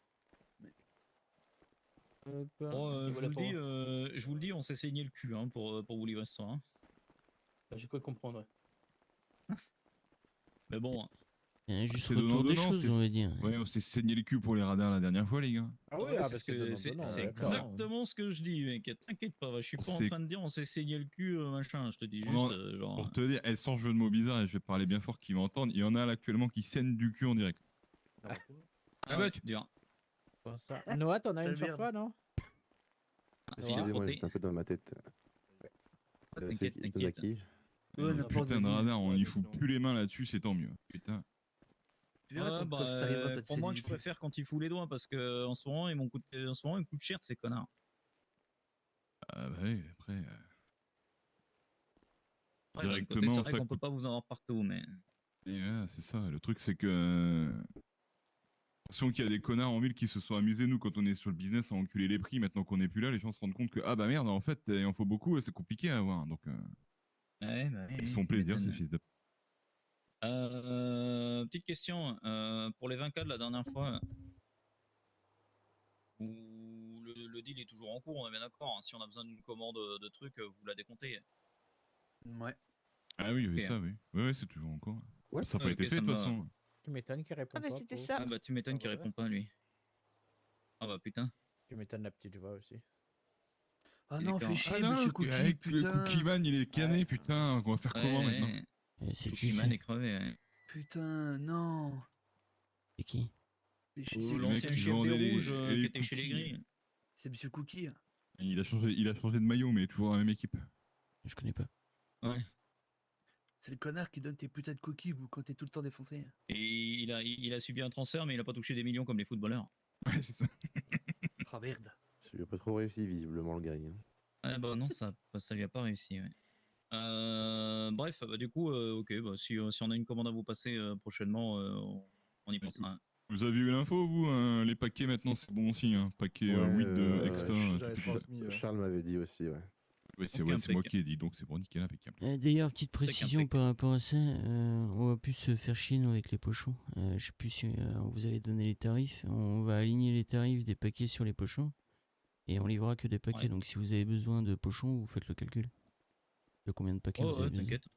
Hop. Bon, Il je vaut vous la le dis, peau, je vous le dis, on s'est saigné le cul hein, pour vous livrer ce soir. Hein. Bah, j'ai cru comprendre. Ouais. Mais bon, Il y a un juste c'est retour des donnant-donnant, choses, c'est- on va dire. Ouais, on s'est saigné les culs pour les radars la dernière fois, les gars. Ah ouais, oui, ah, c'est parce ce que que- donnant, c'est donnant, c'est ouais, d'accord. exactement ce que je dis, mec. T'inquiète pas, je suis pas en C'est- train de dire on s'est saigné le cul, machin. Je te dis On juste, en- genre. Pour te dire, elles sont jeu de mots bizarres et je vais parler bien fort qu'ils m'entendent. Il y en a là actuellement qui saignent du cul en direct. Ah bah, ouais, tu- dur. Bon, ça. Noah, t'en as Ça une sur merde. toi, non? Ah, Noah. file à Excusez-moi, frotter. j'étais un peu dans ma tête. Ah, C'est t'inquiète, qui t'inquiète. Tonaki. Ouais, n'importe, Putain de vas-y. radar, on Ouais, y mais fout non. plus les mains là-dessus, c'est tant mieux. Putain. Tu verras Ouais, ton bah, coffre, t'arriveras pas à te pour moi, saigner je le cul. préfère quand il fout les doigts parce que en ce moment, en ce moment, ils me coûtent cher ces connards. Ah bah oui, après. Ouais, d'un côté, Directement, c'est vrai ça qu'on peut coûte. pas vous en avoir partout, mais. Et voilà, c'est ça. Le truc, c'est que. Attention qu'il y a des connards en ville qui se sont amusés, nous, quand on est sur le business, à enculer les prix. Maintenant qu'on n'est plus là, les gens se rendent compte que, ah bah merde, en fait, il en faut beaucoup et c'est compliqué à avoir. Donc, Ouais, bah, ils se ouais, font tu plaisir, ces m'étonnes. fils de. Petite question, pour les 20K de la dernière fois, le deal est toujours en cours, on est bien d'accord. Hein. Si on a besoin d'une commande de trucs, vous la décomptez. Ouais. Ah oui, oui, Ok. ça, oui. Ouais, ouais, c'est toujours en cours. Ouais. Ça n'a pas Ok, été fait, ça de me toute va. façon. Tu m'étonnes qu'il répond Ah bah pas. c'était pauvre. ça. Ah bah tu m'étonnes Ah qu'il bah ouais. répond pas lui. Ah bah putain. Tu m'étonnes la petite voix aussi. Ah Il est non, quand- fais Ah chier, non, monsieur Cookie, avec le putain. Cookie Man, il est cané, putain. On va faire comment Ouais, maintenant C'est qui Cookie Man c'est? est crevé. Ouais. Putain, non. C'est qui? Fais chier, Ou c'est- le mec l'ancien qui chef des vendait rouges les qui était chez les cookies. grilles. c'est monsieur Cookie. Il a changé de maillot, mais toujours dans la même équipe. Je connais pas. Ouais. C'est le connard qui donne tes putains de cookies ou quand t'es tout le temps défoncé. Et il a subi un transfert, mais il a pas touché des millions comme les footballeurs. Ouais, c'est ça. Ah merde. Ça lui a pas trop réussi, visiblement, le gars. Hein. Ah bah non, ça lui a pas réussi. Ouais. Bref, bah, du coup, ok, bah, si on a une commande à vous passer prochainement, on y pensera. Vous avez eu l'info, vous Les paquets, maintenant, c'est bon aussi. Hein. Paquet 8 de Exta. Ch- tout est bon. Charles m'avait dit aussi, ouais. Ouais, c'est Ok, ouais, c'est moi impec. qui ai dit, donc c'est bon, nickel, impeccable. D'ailleurs, petite précision impec. par rapport à ça, on va plus se faire chier nous avec les pochons. Je sais plus si on vous avait donné les tarifs. On va aligner les tarifs des paquets sur les pochons. Et on livrera que des paquets. Ouais. Donc si vous avez besoin de pochons, vous faites le calcul. De combien de paquets Oh, vous avez ouais, besoin. t'inquiète.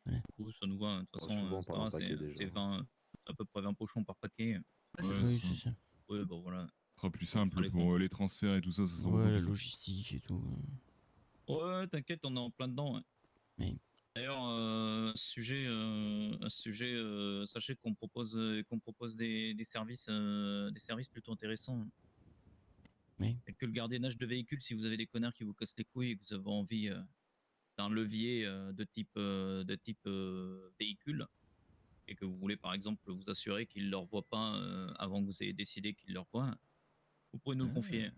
Voilà. Du coup, ça nous va. De toute Ouais, façon, souvent ça par un va, paquet, déjà. c'est 20, à peu près 20 pochons par paquet. Ah, Ouais, c'est Oui, ça. c'est ça. Ouais, bah voilà. Ce sera plus simple les pour comptes. les transferts et tout ça. Ça sera beaucoup Ouais, la plus logistique et tout. Ouais, t'inquiète, on est en plein dedans. Ouais. Oui. D'ailleurs, sachez qu'on propose des services plutôt intéressants. Oui. Et que le gardiennage de véhicules, si vous avez des connards qui vous cassent les couilles et que vous avez envie d'un levier de type véhicule, et que vous voulez par exemple vous assurer qu'ils ne le revoient pas avant que vous ayez décidé qu'ils le revoient, vous pouvez nous le confier.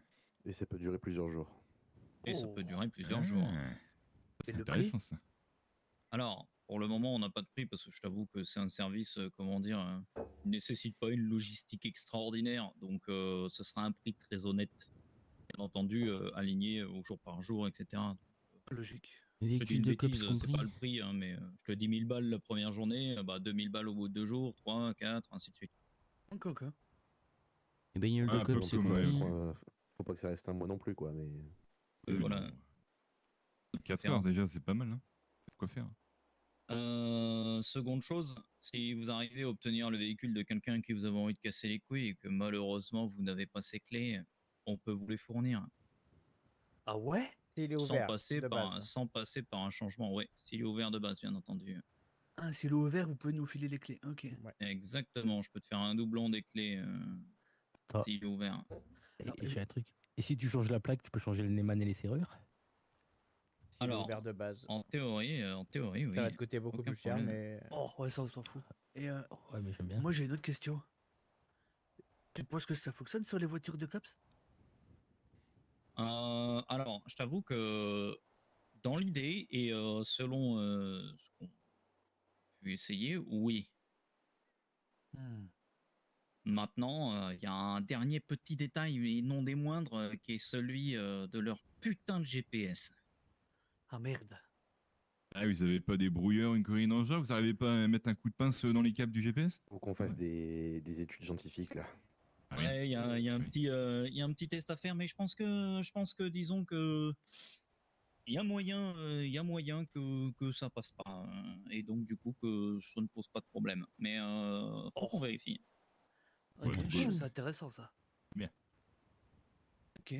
Et ça peut durer plusieurs jours. Et ça Oh. peut durer plusieurs jours. C'est Et le intéressant, ça. Alors, pour le moment, on n'a pas de prix parce que je t'avoue que c'est un service, comment dire, qui ne nécessite pas une logistique extraordinaire. Donc, ce sera un prix très honnête. Bien entendu, aligné au jour par jour, etc. logique. Je te dis Véhicule une de bêtise, cops c'est compris. pas le prix, hein, mais je te dis 1000 balles la première journée, 2000 balles au bout de 2 jours, 3, 4, ainsi de suite. Encore, hein. Les bagnoles Ah, de un peu cops, c'est comme, compris. Faut pas que ça reste un mois non plus, quoi. Mais Voilà. 4 heures déjà, c'est pas mal. Hein. C'est de quoi faire. Seconde chose, si vous arrivez à obtenir le véhicule de quelqu'un qui vous avez envie de casser les couilles et que malheureusement vous n'avez pas ses clés, on peut vous les fournir. Ah ouais? S'il est Sans ouvert, passer, de par, base. sans passer par un changement, ouais, s'il est ouvert de base, bien entendu. Ah, c'est l'eau ouvert, vous pouvez nous filer les clés. Ok. Exactement, je peux te faire un doublon des clés Ah. s'il est ouvert. Et j'ai un truc. Et si tu changes la plaque, tu peux changer le Neyman et les serrures? S'il est Alors, ouvert de base. En théorie, oui. Ça va te coûter beaucoup Aucun plus cher, problème. mais. Oh, ouais, ça, on s'en fout. Et Ouais, mais j'aime bien. moi, j'ai une autre question. Tu penses que ça fonctionne sur les voitures de cops? Alors, je t'avoue que dans l'idée et selon ce qu'on pu essayer, oui. Hmm. Maintenant, il y a un dernier petit détail, et non des moindres, qui est celui de leur putain de GPS. Ah merde. Ah, vous avez pas des brouilleurs, une connerie dans le genre? Vous arrivez pas à mettre un coup de pince dans les câbles du GPS? Faut qu'on fasse des études scientifiques là. Rien. Ouais, il y a un Oui. petit, il y a un petit test à faire, mais je pense que, disons que il y a moyen que ça passe pas, et donc du coup que ça ne pose pas de problème. Mais faut qu'on vérifie. Ok, Ouais, je trouve cool. ça intéressant ça. Bien. Ok.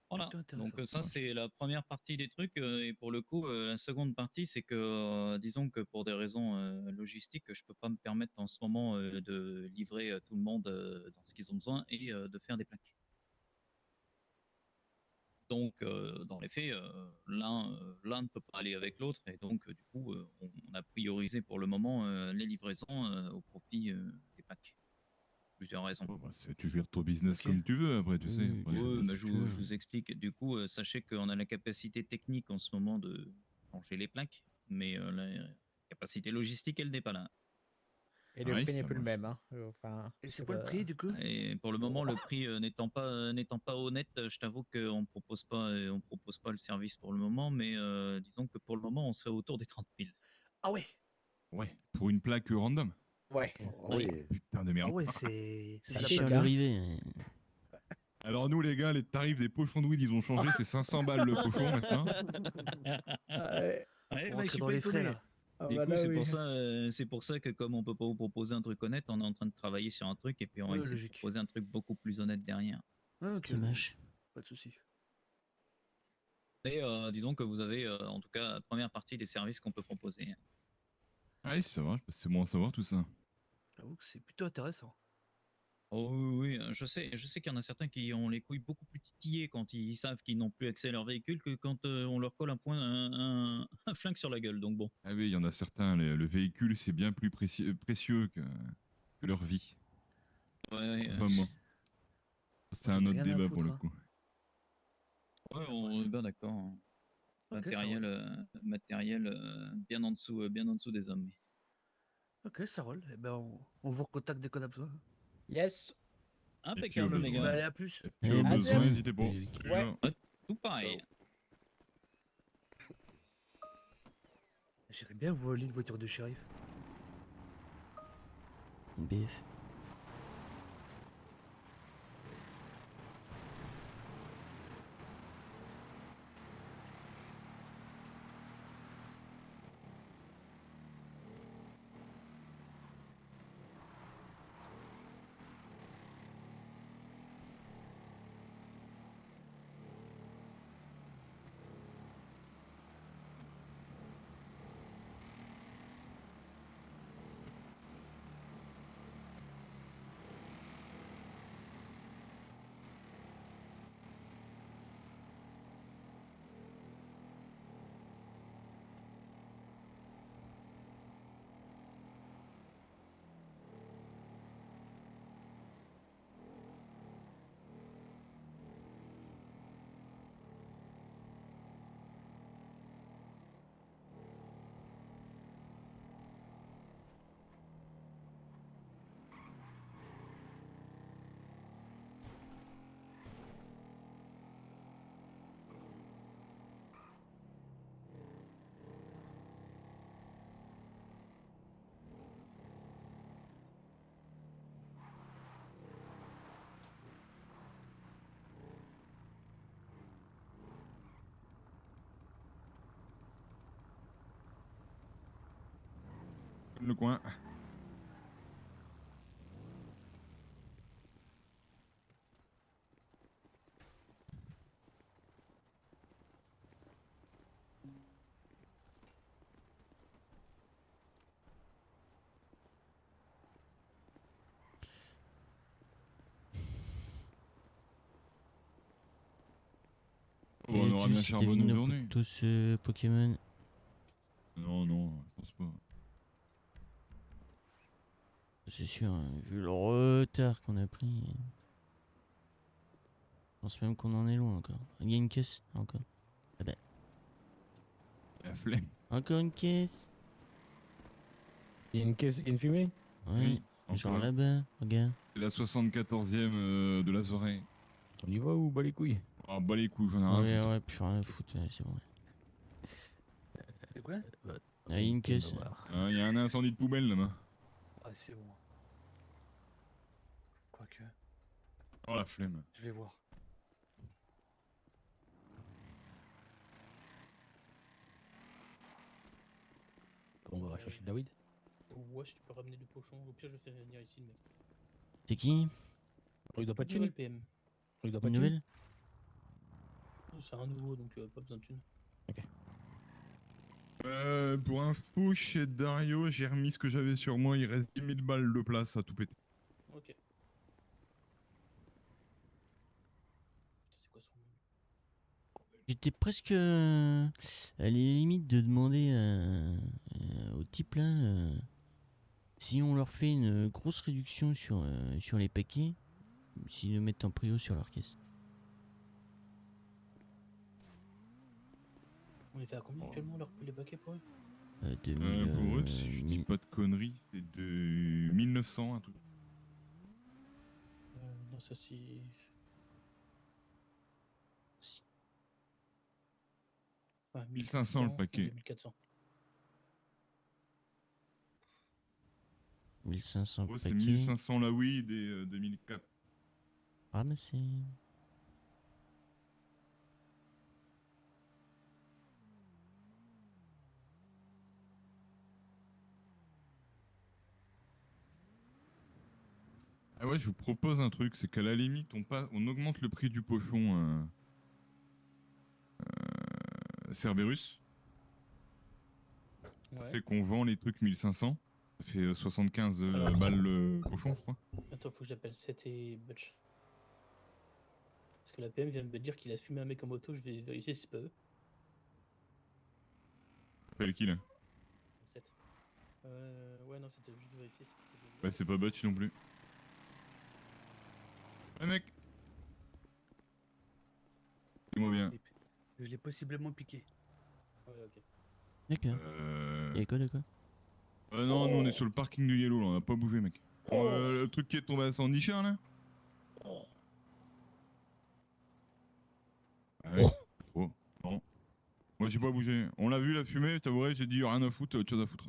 Voilà. Plutôt Donc intéressant. ça c'est la première partie des trucs, et pour le coup la seconde partie c'est que disons que pour des raisons logistiques, je peux pas me permettre en ce moment de livrer tout le monde dans ce qu'ils ont besoin et de faire des plaques. Donc, dans les faits, l'un ne peut pas aller avec l'autre, et donc, du coup, on a priorisé pour le moment les livraisons au profit des packs. Plusieurs raisons. Bon, bah, tu gères ton business Ok. comme tu veux après, tu sais. Oui, Après, oui, Oui, ce mais que tu veux. je vous explique. Du coup, sachez qu'on a la capacité technique en ce moment de changer les plaques, mais la capacité logistique, elle n'est pas là. Et le Ouais, prix n'est ça plus le marche. même. Hein. Enfin, Et c'est quoi le prix du coup? Et pour le moment, le prix n'étant pas honnête, je t'avoue qu'on on propose pas le service pour le moment, mais disons que pour le moment, on serait autour des 30 000. Ah ouais. Ouais, pour une plaque random. Ouais. Ah Oui. oui. Putain de Ah merde. ouais, c'est C'est de la chic, cher plaque. le hein. rivet. Alors nous les gars, les tarifs des pochons de weed, ils ont changé, c'est 500 balles le pochon maintenant. Ah ouais. Ouais, Faut bah, je rentrer suis dans pas les frais étonné. là. Ah Du bah coup, là, oui. c'est pour ça que comme on peut pas vous proposer un truc honnête, on est en train de travailler sur un truc et puis on va Ouais, essayer de logique. proposer un truc beaucoup plus honnête derrière. Ouais, ok. Ça marche. Pas de souci. Mais disons que vous avez en tout cas la première partie des services qu'on peut proposer. Ouais, ça marche, c'est bon à savoir tout ça. J'avoue que c'est plutôt intéressant. Oh oui, oui, je sais qu'il y en a certains qui ont les couilles beaucoup plus titillées quand ils savent qu'ils n'ont plus accès à leur véhicule que quand on leur colle un flingue sur la gueule. Donc bon. Ah oui, il y en a certains, le véhicule c'est bien plus précieux que leur vie. Ouais, ouais, Enfin moi, c'est Moi, j'en un ai autre rien à débat pour foutre. le Hein. coup. ouais, on est bien d'accord. Hein. Ok, ça roule. Matériel bien en dessous des hommes. Ok, ça roule. Eh ben, on vous recontacte dès qu'on a besoin. Yes. Impeccable, mes Bah, gars. allez, à plus. Et puis au Eh, besoin, bien. n'hésitez pas. Ouais. Salut, Ouais. Tout pareil. J'irais bien voler une voiture de shérif. Une BF. le coin. Bon, on aura bien C'est charbonné Kevin une nos journée. tous Pokémon. Non, non, je pense pas. C'est sûr, hein, vu le retard qu'on a pris. Je pense même qu'on en est loin encore. Il y a une caisse encore. Ah bah, La flemme. encore une caisse. Il y a une caisse, il y a une fumée? Ouais, encore genre là. là-bas, regarde. C'est la 74e de la soirée. On y va ou bas les couilles? Ah, bah les couilles, j'en ai rien à Ouais, foutre. ouais, plus rien à foutre, ouais, c'est bon. C'est quoi? Ah, il y a une caisse. Ah, il y a un incendie de poubelle là-bas. Ah, c'est bon. Quoique, Oh la flemme. je vais voir. On va chercher de la weed. Ouais, si tu peux ramener du pochon. Au pire, je fais venir ici le mec. C'est qui? On lui doit pas de Nouvelle thune? PM. On lui doit pas Une de thune? nouvelle? C'est un nouveau, donc pas besoin de thune. Pour info, chez Dario, j'ai remis ce que j'avais sur moi. Il reste 10 000 balles de place à tout péter. Ok. Putain, c'est quoi son nom? J'étais presque à la limite de demander au type là si on leur fait une grosse réduction sur les paquets, s'ils nous mettent en prio sur leur caisse. On les fait à combien actuellement les paquets pour eux? 2000, Pour eux, si je dis pas de conneries, c'est de 1900, un truc. Non, ça c'est. Ouais, 1500 le paquet. 1400. 1500 Pour eux, c'est paquets. 1500 la weed et 2004. Ramassé. Ah ouais, je vous propose un truc, c'est qu'à la limite, on augmente le prix du pochon Cerberus. Ouais. Fait qu'on vend les trucs 1500. Ça fait 75 Alors, balles le pochon, je crois. Attends, faut que j'appelle Seth et Butch. Parce que la PM vient de me dire qu'il a fumé un mec en moto, je vais vérifier si c'est pas eux. T'appelles qui là? Seth. Ouais, non, c'était juste vérifier si c'était eux. Ouais, c'est pas Butch non plus. Ouais, mec! Dis-moi bien. Je l'ai possiblement piqué. Ouais, ok. D'accord. Et quoi de quoi? Non, nous on est sur le parking du Yellow là, on a pas bougé, mec. Le truc qui est tombé à Sandy Share là? Ah ouais. Oh, non. Moi j'ai pas bougé. On l'a vu la fumée, t'avouerais, j'ai dit rien à foutre, autre chose à foutre.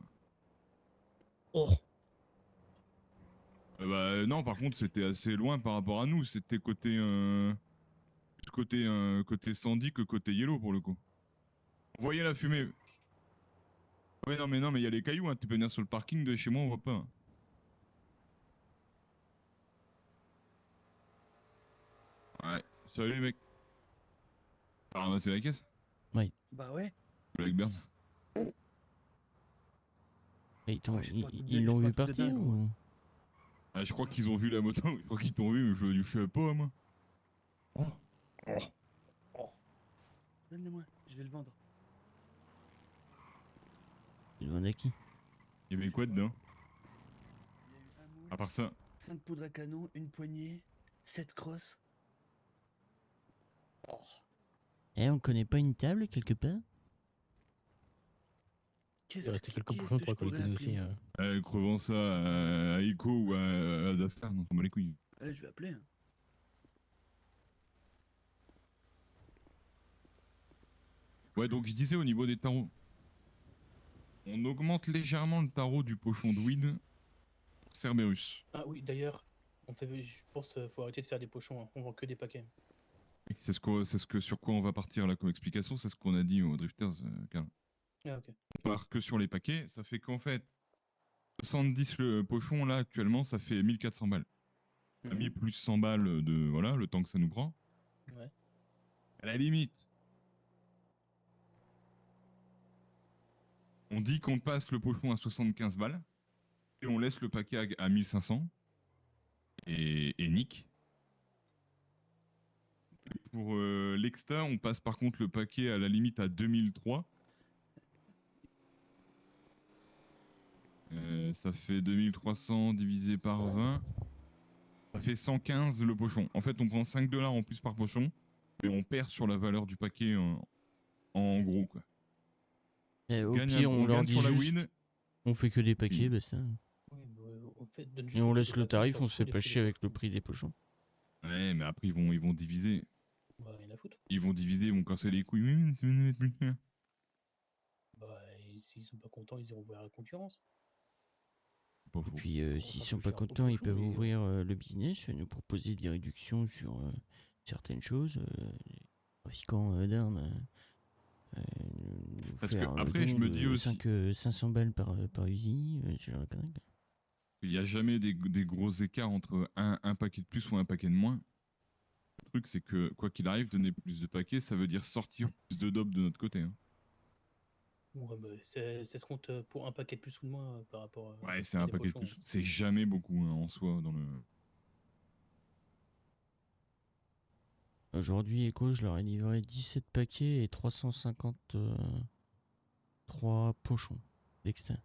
Bah non, par contre c'était assez loin par rapport à nous, c'était côté côté Sandy que côté Yellow pour le coup. On voyait la fumée. Ouais non mais il y a les cailloux, hein. Tu peux venir sur le parking de chez moi, on voit pas. Ouais, salut mec. T'as ramassé la caisse? Bah ouais. Blackburn. Et Ouais, je sais pas, ils l'ont je sais vu pas, tout de partir dingue, ou? Ah, je crois qu'ils ont vu la moto, je crois qu'ils t'ont vu, mais je savais pas moi. Donne-le-moi, je vais le vendre. Ils le vendent à qui? Il y avait quoi dedans? Il y a eu un moule, À part ça. 5 poudres à canon, une poignée, 7 crosses. Oh. Eh, on connaît pas une table quelque part? Il restait quelques qui est-ce pochons que pour je pourrais collecter aussi. appeler Crevant ça à Echo ou à Dastar, non, on bat les couilles. Ouais, je vais appeler. Hein. Ouais, donc je disais au niveau des tarots. On augmente légèrement le tarot du pochon de weed Cerberus. Ah oui, d'ailleurs, je pense faut arrêter de faire des pochons, hein. On vend que des paquets. C'est ce que sur quoi on va partir là comme explication, c'est ce qu'on a dit aux drifters, Karl. Ah ok. On part que sur les paquets, ça fait qu'en fait 70 le pochon là actuellement ça fait 1400 balles. On a mis plus 100 balles de voilà le temps que ça nous prend. Ouais. À la limite, on dit qu'on passe le pochon à 75 balles et on laisse le paquet à 1500 et nick. Et pour l'exta, on passe par contre le paquet à la limite à 2003. Ça fait 2300 divisé par 20. Ça fait 115 le pochon. En fait, on prend 5 $ en plus par pochon, mais on perd sur la valeur du paquet en gros, quoi. Eh, au Gagne pire, on leur gagne dit sur la juste. win On fait que des paquets, Oui. basta. Oui, bah, en fait, donne Et juste on le laisse paquet le tarif, on se fait des pas prix des chier avec le pochons. prix des pochons. Ouais, mais après, ils vont diviser. Bah, rien à foutre. Ils vont diviser, ils vont casser les couilles. Oui, ça va être plus cher. Bah, et s'ils sont pas contents, ils iront voir la concurrence. C'est pas Et faux. puis, On s'ils sera sont plus pas cher pour le contents, ils pochon, peuvent mais ouvrir le business, nous proposer des réductions sur certaines choses. Les trafiquants d'armes, nous Parce que faire après, je don me dis de aussi, 500 balles par usine, ce genre de conneries, quoi. il n'y a jamais des gros écarts entre un paquet de plus ou un paquet de moins. Le truc, c'est que quoi qu'il arrive, donner plus de paquets, ça veut dire sortir plus de dope de notre côté, hein. ouais, bah, ça se compte pour un paquet de plus ou de moins par rapport Ouais, c'est à un des paquet de pochons. plus. C'est jamais beaucoup, hein, en soi dans le. Aujourd'hui, Echo, je leur ai livré 17 paquets et 353 pochons d'extra.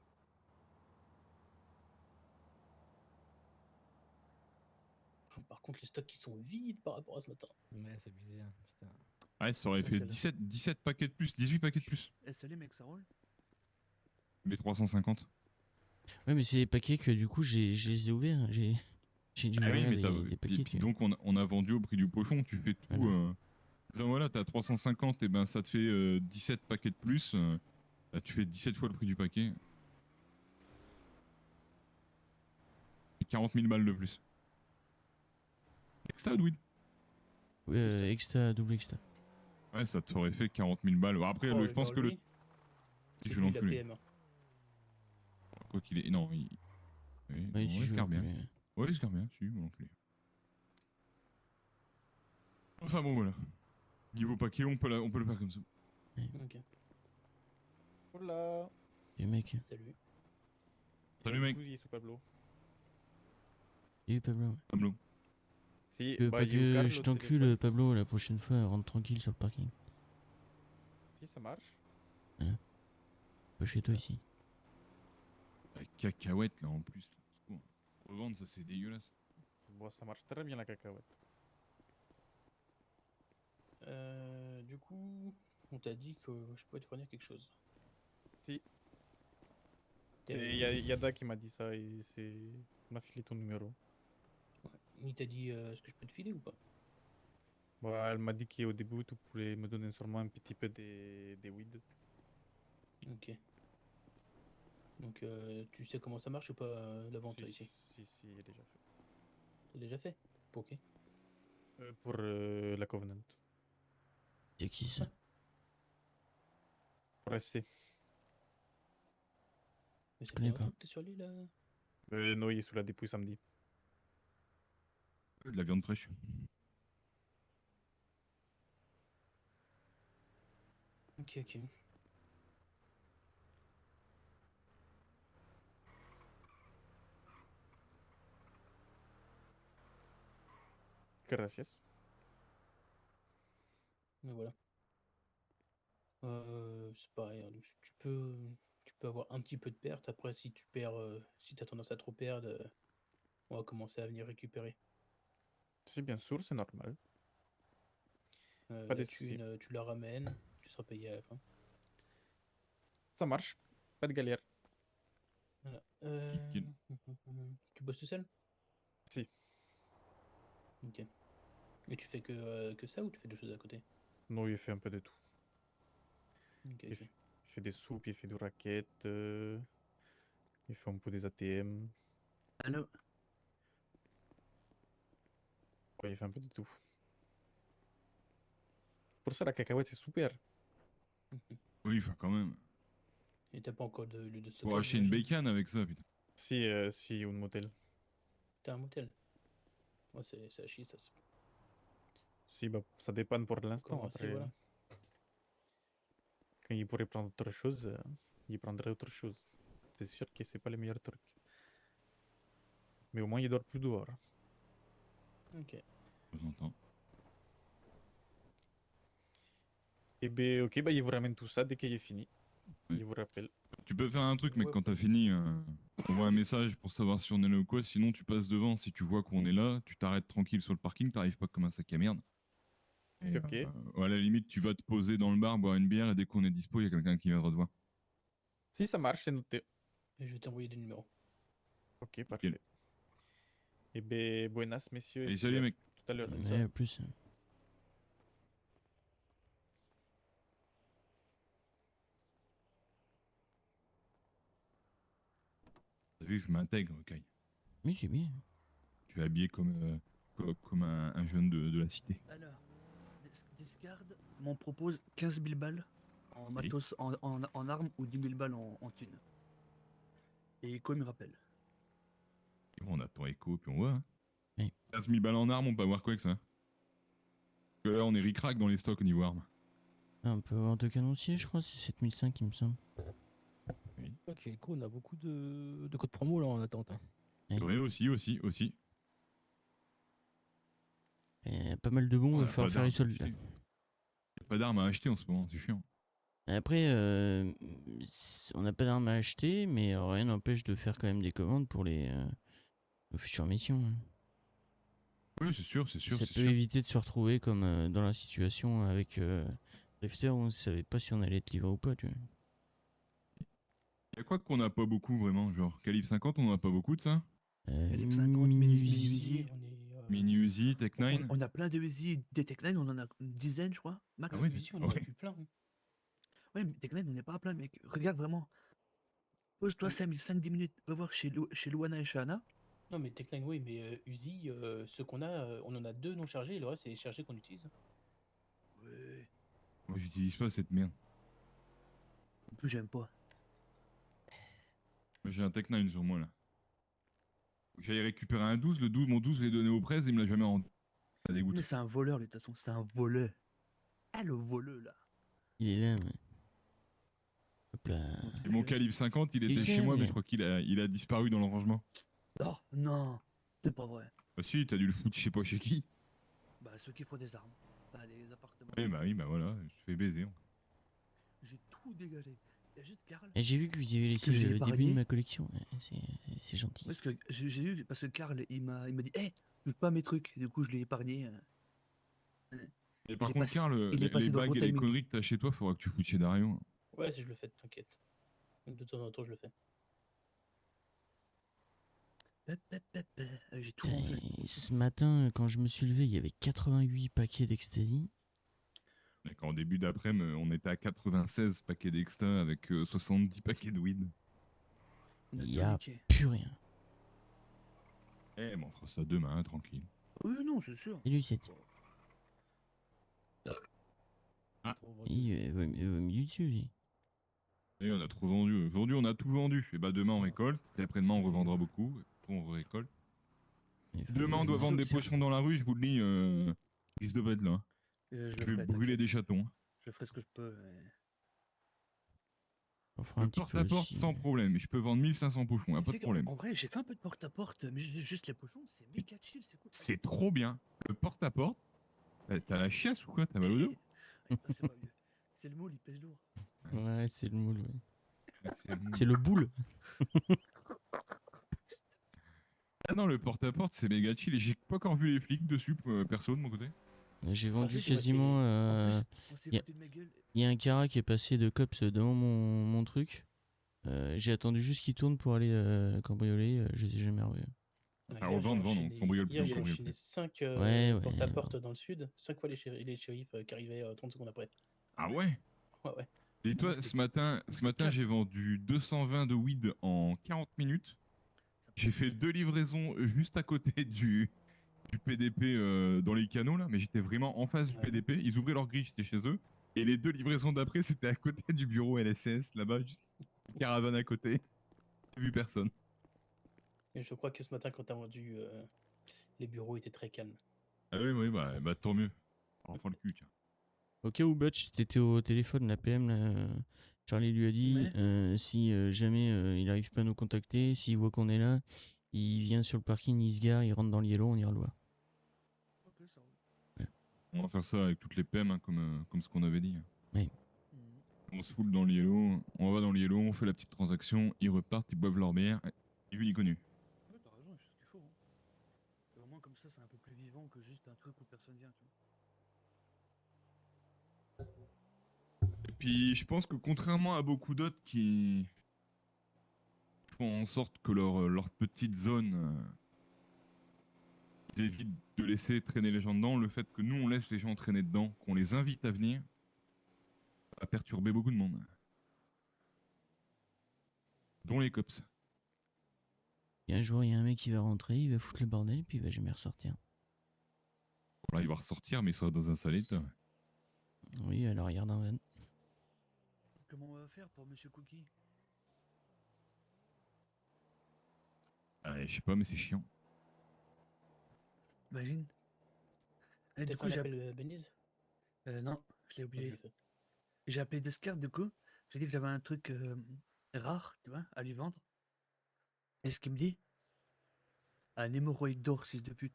Par contre, les stocks qui sont vides par rapport à ce matin. Ouais, c'est abusé, hein, putain. Ouais, ça aurait Ça, fait c'est la- 17 paquets de plus, 18 paquets de plus. Eh, salut mec, ça roule? Les 350. Ouais, mais c'est des paquets que du coup, je les ai ouverts. J'ai dû Ah oui, ouvrir mais des paquets. puis donc on a vendu au prix du pochon. Tu fais tout. Voilà. Voilà, t'as 350, et ben ça te fait 17 paquets de plus. Bah, tu fais 17 fois le prix du paquet. Et 40 000 balles de plus. Extra ou weed? Extra, double extra. Ouais, ça t'aurait fait 40 000 balles. Bon, après, Oh, je pense que lui, le. c'est Si je lui la l'enculé. PM. Quoi qu'il est. Non, il. Oui, Ouais, non, si il je se veux carre bien. enculer. Ouais, il se carre bien, si, mon enculé. Enfin bon, voilà. Niveau paquet, on peut le faire comme ça. Ok, Hola. Et mec, salut. Salut, mec. Scusi su Pablo. et Pablo. Pablo. Sì, Tu veux bah, pas il y a eu que Carlo je au t'encule, téléphone. Pablo, la prochaine fois, rentre tranquille sur le parking. Si, ça marche. Pas chez toi ici. La cacahuète, là, en plus. Là. Au secours. Revendre, ça, c'est dégueulasse. Bon, ça marche très bien la cacahuète. Du coup, on t'a dit que je pouvais te fournir quelque chose. Si. T'es Et il y a Yada qui m'a dit ça et il m'a filé ton numéro. Ouais. Il t'a dit est-ce que je peux te filer ou pas? Bah, elle m'a dit qu'au début, tu pouvais me donner sûrement un petit peu des weed. Ok. Donc tu sais comment ça marche ou pas la vente Si, ici? si, il est déjà fait. T'as déjà fait? Pour qui? Pour la Covenant. C'est qui ça? Pour SC. Mais ça connais fait pas. longtemps que t'es sur l'île là? Non, il est sous la depuis samedi. De la viande fraîche. Ok, ok. Gracias. Et voilà. C'est pareil, hein, donc tu peux avoir un petit peu de perte. Après, si tu perds, si t'as tendance à trop perdre, on va commencer à venir récupérer. Si, bien sûr, c'est normal. Pas La de soucis. thune, tu la ramènes, tu seras payé à la fin. Ça marche. Pas de galère. Voilà. Nickel. Tu bosses tout seul? Si. Ok. Et tu fais que ça ou tu fais des choses à côté? Non, il fait un peu de tout. Ok, Il ok. il fait des soupes, il fait du racket, il fait un peu des ATM. Allô? Ouais, il fait un peu de tout. Pour ça, la cacahuète, c'est super. Oui, enfin, quand même. Et t'as pas encore de lieu de Faut stockage, acheter une j'imagine? bacon avec ça, putain. Si, un motel. T'as un motel? Ouais, c'est à chier ça. Si, bah, ça dépend pour l'instant. Commencer, Après, voilà. quand il pourrait prendre autre chose, il prendrait autre chose. C'est sûr que c'est pas le meilleur truc. Mais au moins, il dort plus dehors. Ok. De temps en temps. Et ben, ok, bah, il vous ramène tout ça dès qu'il est fini. Oui. Il vous rappelle. Tu peux faire un truc, mec, Ouais, quand t'as fini, envoie un message pour savoir si on est là ou quoi. Sinon, tu passes devant. Si tu vois qu'on est là, tu t'arrêtes tranquille sur le parking, t'arrives pas comme un sac à merde. Et, C'est ok. ou à la limite, tu vas te poser dans le bar, boire une bière, et dès qu'on est dispo, il y a quelqu'un qui viendra te voir. Si ça marche, c'est noté. Et je vais t'envoyer des numéros. Ok, parfait. Eh ben, buenas, messieurs. Allez, puis salut, à mec. Tout à l'heure. Ouais, à plus. T'as vu, je m'intègre, ok. Oui, c'est bien. Je suis habillé comme un jeune de la cité. Alors, Discard m'en propose 15 000 balles en matos, en armes ou 10 000 balles en thunes. Et Echo me rappelle. Et bon, on attend Echo, puis on voit. Hein. Oui. 15 000 balles en armes, on peut avoir quoi avec ça? Parce que là, on est ric-rac dans les stocks au niveau armes. Ah, on peut avoir 2 canonciers, je crois, c'est 7005 il me semble. Ok, cool, on a beaucoup de codes promo là en attente. Hein. Oui, aussi. Et pas mal de bons, On il a va falloir pas faire les d'armes à soldes. là. acheter. Y a pas d'armes à acheter en ce moment, c'est chiant. Après, on n'a pas d'armes à acheter, mais rien n'empêche de faire quand même des commandes pour les futures missions. Hein. Oui, c'est sûr. Ça peut éviter de se retrouver comme dans la situation avec Drifter où on ne savait pas si on allait être livré ou pas, tu vois. Y'a quoi qu'on a pas beaucoup vraiment, genre calibre 50, on en a pas beaucoup de ça? Calibre 50, mini mini Uzi. Uzi. On est. Mini Uzi, Tech 9. On a plein de Uzi, des Tech 9, on en a une dizaine, je crois, max. Ah ouais, Uzi, on en a ouais. plus plein. Hein. Ouais, mais Tech 9, on n'est pas à plein, mec. Regarde vraiment. Pose-toi 5-10 minutes, va voir chez Luana et chez Anna. Non, mais Tech9, oui, mais Uzi, ceux qu'on a, on en a 2 non chargés et le reste, c'est les chargés qu'on utilise. Ouais. Moi, j'utilise pas cette merde. En plus, j'aime pas. Moi, j'ai un Tech 9 sur moi là. J'allais récupérer un 12, mon 12, je l'ai donné au presse, il me l'a jamais rendu. Ça dégoûte. Mais c'est un voleur, de toute façon, c'est un voleur. Ah, le voleur, là. Il est là, ouais. Hop là. Et mon calibre 50, il était sais, chez moi, mais mais- je crois qu'il a disparu dans le rangement. Oh, non, c'est pas vrai. Bah si, t'as dû le foutre je sais pas chez qui. Bah, ceux qui font des armes. Bah, les appartements. Oui, bah voilà, je fais baiser. J'ai tout dégagé. Il y a juste Karl. Et j'ai vu que vous y avez laissé Que j'ai le début de épargné. ma collection. Ouais, c'est gentil. Parce que j'ai eu, parce que Karl, il m'a dit, hé, touche pas à mes trucs. Et du coup, je l'ai épargné. Et par Il est contre, passé- Karl, il est les passé dans le bagues bon et les timing. conneries que t'as chez toi, faudra que tu foutes chez Dario. Ouais, si je le fais, t'inquiète. De temps en temps, je le fais. J'ai tout Putain, rangé. et ce matin, quand je me suis levé, il y avait 88 paquets d'ecstasy. En début d'après-midi, on était à 96 paquets d'exta avec 70 paquets de weed. On a Il tout y a niqué. plus rien. Eh, mais on fera ça demain, tranquille. Oui, non, c'est sûr. Et lui, c'est. Ah. Il vaut mieux dessus, lui. Et on a trop vendu. Aujourd'hui, on a tout vendu. Et bah, demain, on récolte. Et après-demain, on revendra beaucoup. Et après, on récolte. Demain, on doit vendre des pochons dans la rue, je vous le dis. Risque de pas être là. Je Je le vais ferai, brûler t'inquiète. des chatons. Je ferai ce que je peux. On fera un Le petit peu porte-à-porte aussi. sans problème. Je peux vendre 1500 pochons, y a Tu pas sais de problème. En vrai, j'ai fait un peu de porte-à-porte, mais juste les pochons, c'est méga chill, c'est cool. C'est trop bien. Le porte-à-porte. T'as la chiasse ou quoi? T'as mal au dos? C'est pas mieux. C'est le moule, il pèse lourd. Ouais, c'est le moule, ouais. C'est C'est le boule. Ah non, le porte-à-porte, c'est méga chill. Et j'ai pas encore vu les flics dessus, perso, de mon côté. J'ai Ah, vendu si, tu vois, quasiment. En plus, on s'est y a- foutu de ma gueule. Il y a un cara qui est passé de cops devant mon truc. J'ai attendu juste qu'il tourne pour aller cambrioler. Je les ai jamais revus. Ah, on vend, on cambriole plus, Hier, on j'ai cambriole enchaîné plus. 5 Ouais, porte-à-porte dans le sud, 5 fois les shérifs qui arrivaient 30 secondes après. Ah ouais? Ouais, ouais. Et toi, C'était- ce matin, calme. j'ai vendu 220 de weed en 40 minutes. J'ai fait 2 livraisons juste à côté du PDP dans les canaux là, mais j'étais vraiment en face du Ouais. PDP. Ils ouvraient leur grille, j'étais chez eux. Et les 2 livraisons d'après, c'était à côté du bureau LSS là-bas, juste une caravane à côté. J'ai vu personne. Et je crois que ce matin, quand t'as vendu, les bureaux étaient très calmes. Ah oui, bah tant mieux. Enfin le cul, tiens. Au cas où Butch, t'étais au téléphone, la PM, là, Charlie lui a dit si jamais il arrive pas à nous contacter, s'il voit qu'on est là, il vient sur le parking, il se gare, il rentre dans le yellow, on ira le voir. Ok, ça roule. On va faire ça avec toutes les PM, hein, comme ce qu'on avait dit. Oui. On se fout dans le yellow, on va dans le yellow, on fait la petite transaction, ils repartent, ils boivent leur bière, et vu ni connu. Ouais, t'as raison, c'est ce qu'il faut. Hein. Et au moins, comme ça, c'est un peu plus vivant que juste un truc où personne vient, tu vois. Et puis je pense que contrairement à beaucoup d'autres qui font en sorte que leur petite zone, ils évitent de laisser traîner les gens dedans. Le fait que nous, on laisse les gens traîner dedans, qu'on les invite à venir, a perturbé beaucoup de monde. Dont les cops. Et un jour, il y a un mec qui va rentrer, il va foutre le bordel, et puis il va jamais ressortir. Là, il va ressortir, mais il sera dans un sale état. Oui, alors regarde un van. Comment on va faire pour Monsieur Cookie? Je sais pas, mais c'est chiant. Imagine. Et T'as du fait coup, un j'ai appel Beniz? non, je l'ai Ouais, je oublié. l'ai fait. J'ai appelé Descartes, du coup. J'ai dit que j'avais un truc rare, tu vois, à lui vendre. Et ce qu'il me dit, un hémorroïde d'or, fils de pute.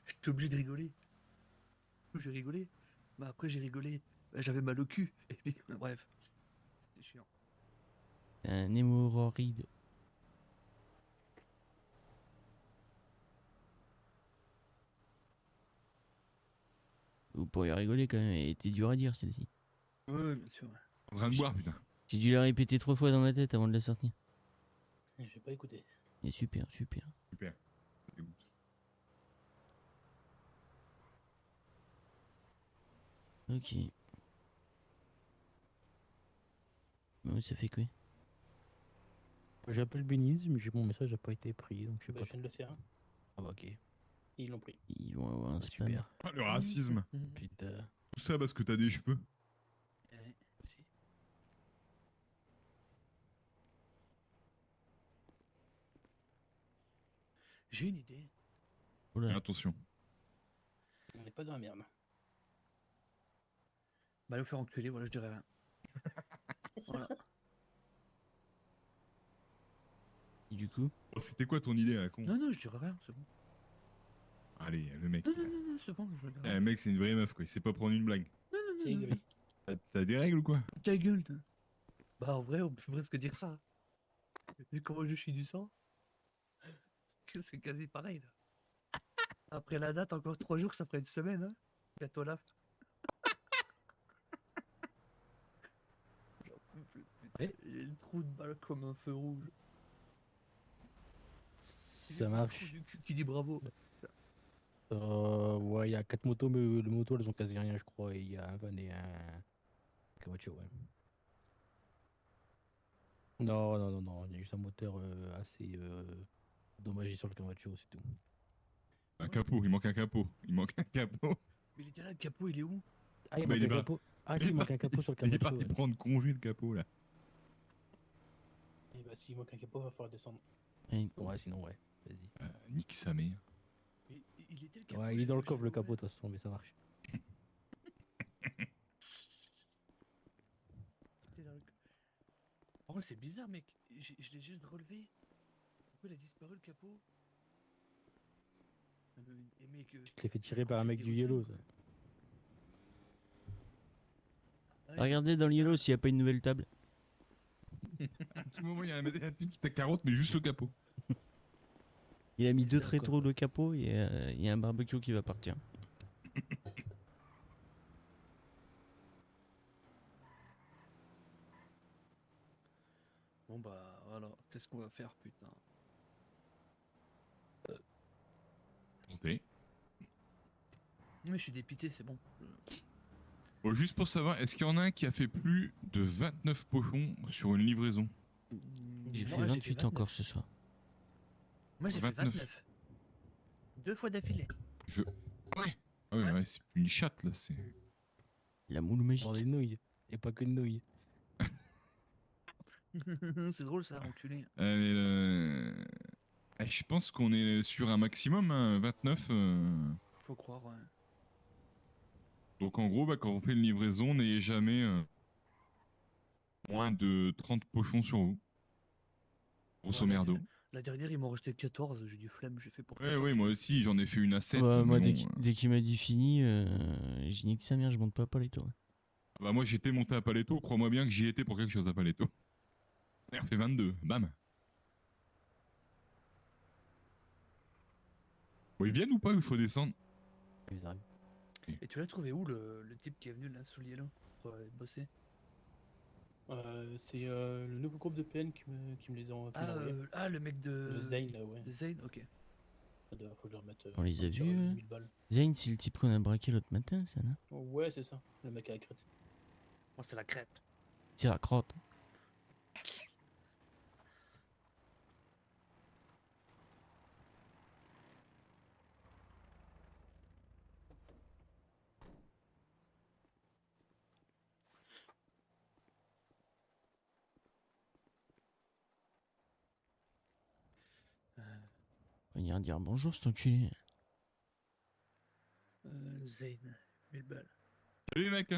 J'étais obligé de rigoler. J'ai rigolé. Bah après j'ai rigolé. Bah, j'avais mal au cul. Et puis, bref. C'était chiant. Un hémorroïde. Vous pourriez rigoler quand même, elle était dure à dire celle-ci. Ouais, bien sûr. En train de boire, putain. J'ai dû la répéter 3 fois dans ma tête avant de la sortir. J'ai pas écouté. Et super, super. Super. Ok. Bon, ça fait quoi? J'appelle Beniz, mais mon message n'a pas été pris, donc je sais Bah, pas. je viens de le faire. Ah bah ok. Ils l'ont pris. Ils vont avoir un Ah, spam. super. Ah, le racisme. Putain. Tout ça parce que t'as des cheveux. Ouais, aussi. J'ai une idée. Oula. Attention. On n'est pas dans la merde. Bah, le faire enculer, voilà, je dirais rien. Voilà. Et du coup? Oh, c'était quoi ton idée, la con? Non, non, je dirais rien, c'est bon. Allez, le mec. Non, non, non, non, c'est bon, je dirais Eh, rien. le mec, c'est une vraie meuf, quoi. Il sait pas prendre une blague. Non, non, non, Qui non, non. T'as des règles ou quoi? Ta gueule, toi. Bah, en vrai, on peut presque dire ça. Vu comment je suis du sang, c'est quasi pareil, là. Après la date, encore 3 jours, ça ferait une semaine, hein. Bientôt là. J'en peux plus, putain. J'ai le trou de balle comme un feu rouge. J'ai Ça le marche. trou du cul qui dit bravo. Ouais, il y a 4 motos, mais les motos elles ont quasi rien, je crois. Et il y a un van et un voiture, ouais. Non, non, non, non, il y a juste un moteur assez endommagé sur le voiture, c'est tout. Un capot, il manque un capot. Il manque un capot. Mais il était là, le capot, il est où? Ah, il Bah, manque il un est pas- capot. Ah, il si, est il manque pas- un capot sur le Il est voiture. parti prendre congé, le capot, là. Et bah, s'il manque un capot, va falloir descendre. Ouais. Ouais, sinon, ouais. Vas-y. Nique sa mère. Mais il était le capot. Ouais, il est j'ai dans le vu que coffre, le j'avais capot, de ouvert. toute façon, mais ça marche. C'était dans le- Par contre, c'est bizarre, mec. Je l'ai juste relevé. Pourquoi il a disparu le capot? Ah, mais mec, Je l'ai fait tirer quand par un mec j'étais du au Yellow, stand, ça. Ah ouais, Regardez dans le yellow s'il n'y a pas une nouvelle table. À tout moment, il y a un type qui t'a carotte, mais juste le capot. Il a mis 2 C'est très d'accord. trop le capot et il y a un barbecue qui va partir. Bon bah voilà, qu'est-ce qu'on va faire, putain? Tentez. Mais je suis dépité, c'est bon. Bon, juste pour savoir, est-ce qu'il y en a un qui a fait plus de 29 pochons sur une livraison? J'ai Moi, fait 28 encore ce soir. Moi j'ai fait 29. 29. 2 fois d'affilée. Ouais. Ah ouais, Ouais. ouais, c'est une chatte, là, c'est... La moule magique. Dans des nouilles. Et pas que de nouilles. C'est drôle ça, enculé. Je pense qu'on est sur un maximum, hein, 29. Faut croire, ouais. Donc en gros, bah, quand on fait une livraison, n'ayez jamais moins de 30 pochons sur vous. Grosso Ouais, merdo. La dernière, il m'en restait 14, j'ai du flemme, j'ai fait pour Ouais, 14. ouais, moi aussi, j'en ai fait une à 7. Bah, moi, mais dès bon, dès qu'il m'a dit fini, j'ai niqué sa mère, je monte pas à Paletto. bah, moi, j'étais monté à Paletto, crois-moi bien que j'y étais pour quelque chose à Paletto. Il a fait 22, bam. Bon, ils viennent ou pas ou il faut descendre? Ils arrivent. Et tu l'as trouvé où le type qui est venu là sous le yellow pour bosser? C'est le nouveau groupe de PN qui me les a envoyés. Le mec Le Zane, là, ouais. de Zane, ok. Faut que je leur mette. On les a un petit vus, revenu de 1000 balles. Zane, c'est le type qu'on a braqué l'autre matin, ça, non? Ouais, c'est ça. Le mec à la crête. Bon, c'est la crête. C'est la crotte. Venir dire bonjour, cet enculé. Zane, 1000 balles. Salut mec.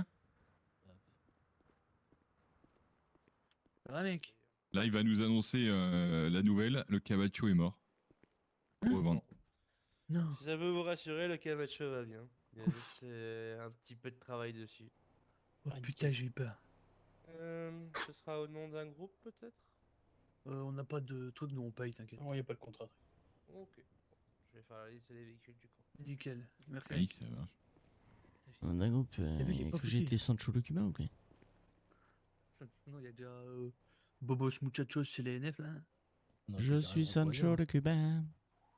Ça va, mec? Là, il va nous annoncer la nouvelle. Le Camacho est mort. Pour revendre. Non. Si ça veut vous rassurer, le Camacho va bien. Il y a juste un petit peu de travail dessus. Oh putain, j'ai eu peur. Ce sera au nom d'un groupe peut-être? On n'a pas de truc, nous on paye, t'inquiète. Non, il n'y a pas de contrat. Ok. Je vais faire la liste des véhicules du coup. Nickel. Merci. Oui, ça marche. On a un groupe mec, il est pas que j'ai petit. été Sancho le Cubain ou quoi? Non, il y a déjà Bobos Muchachos chez les NF là. Non, Je j'ai suis carrément envoyé, Sancho hein. le Cubain.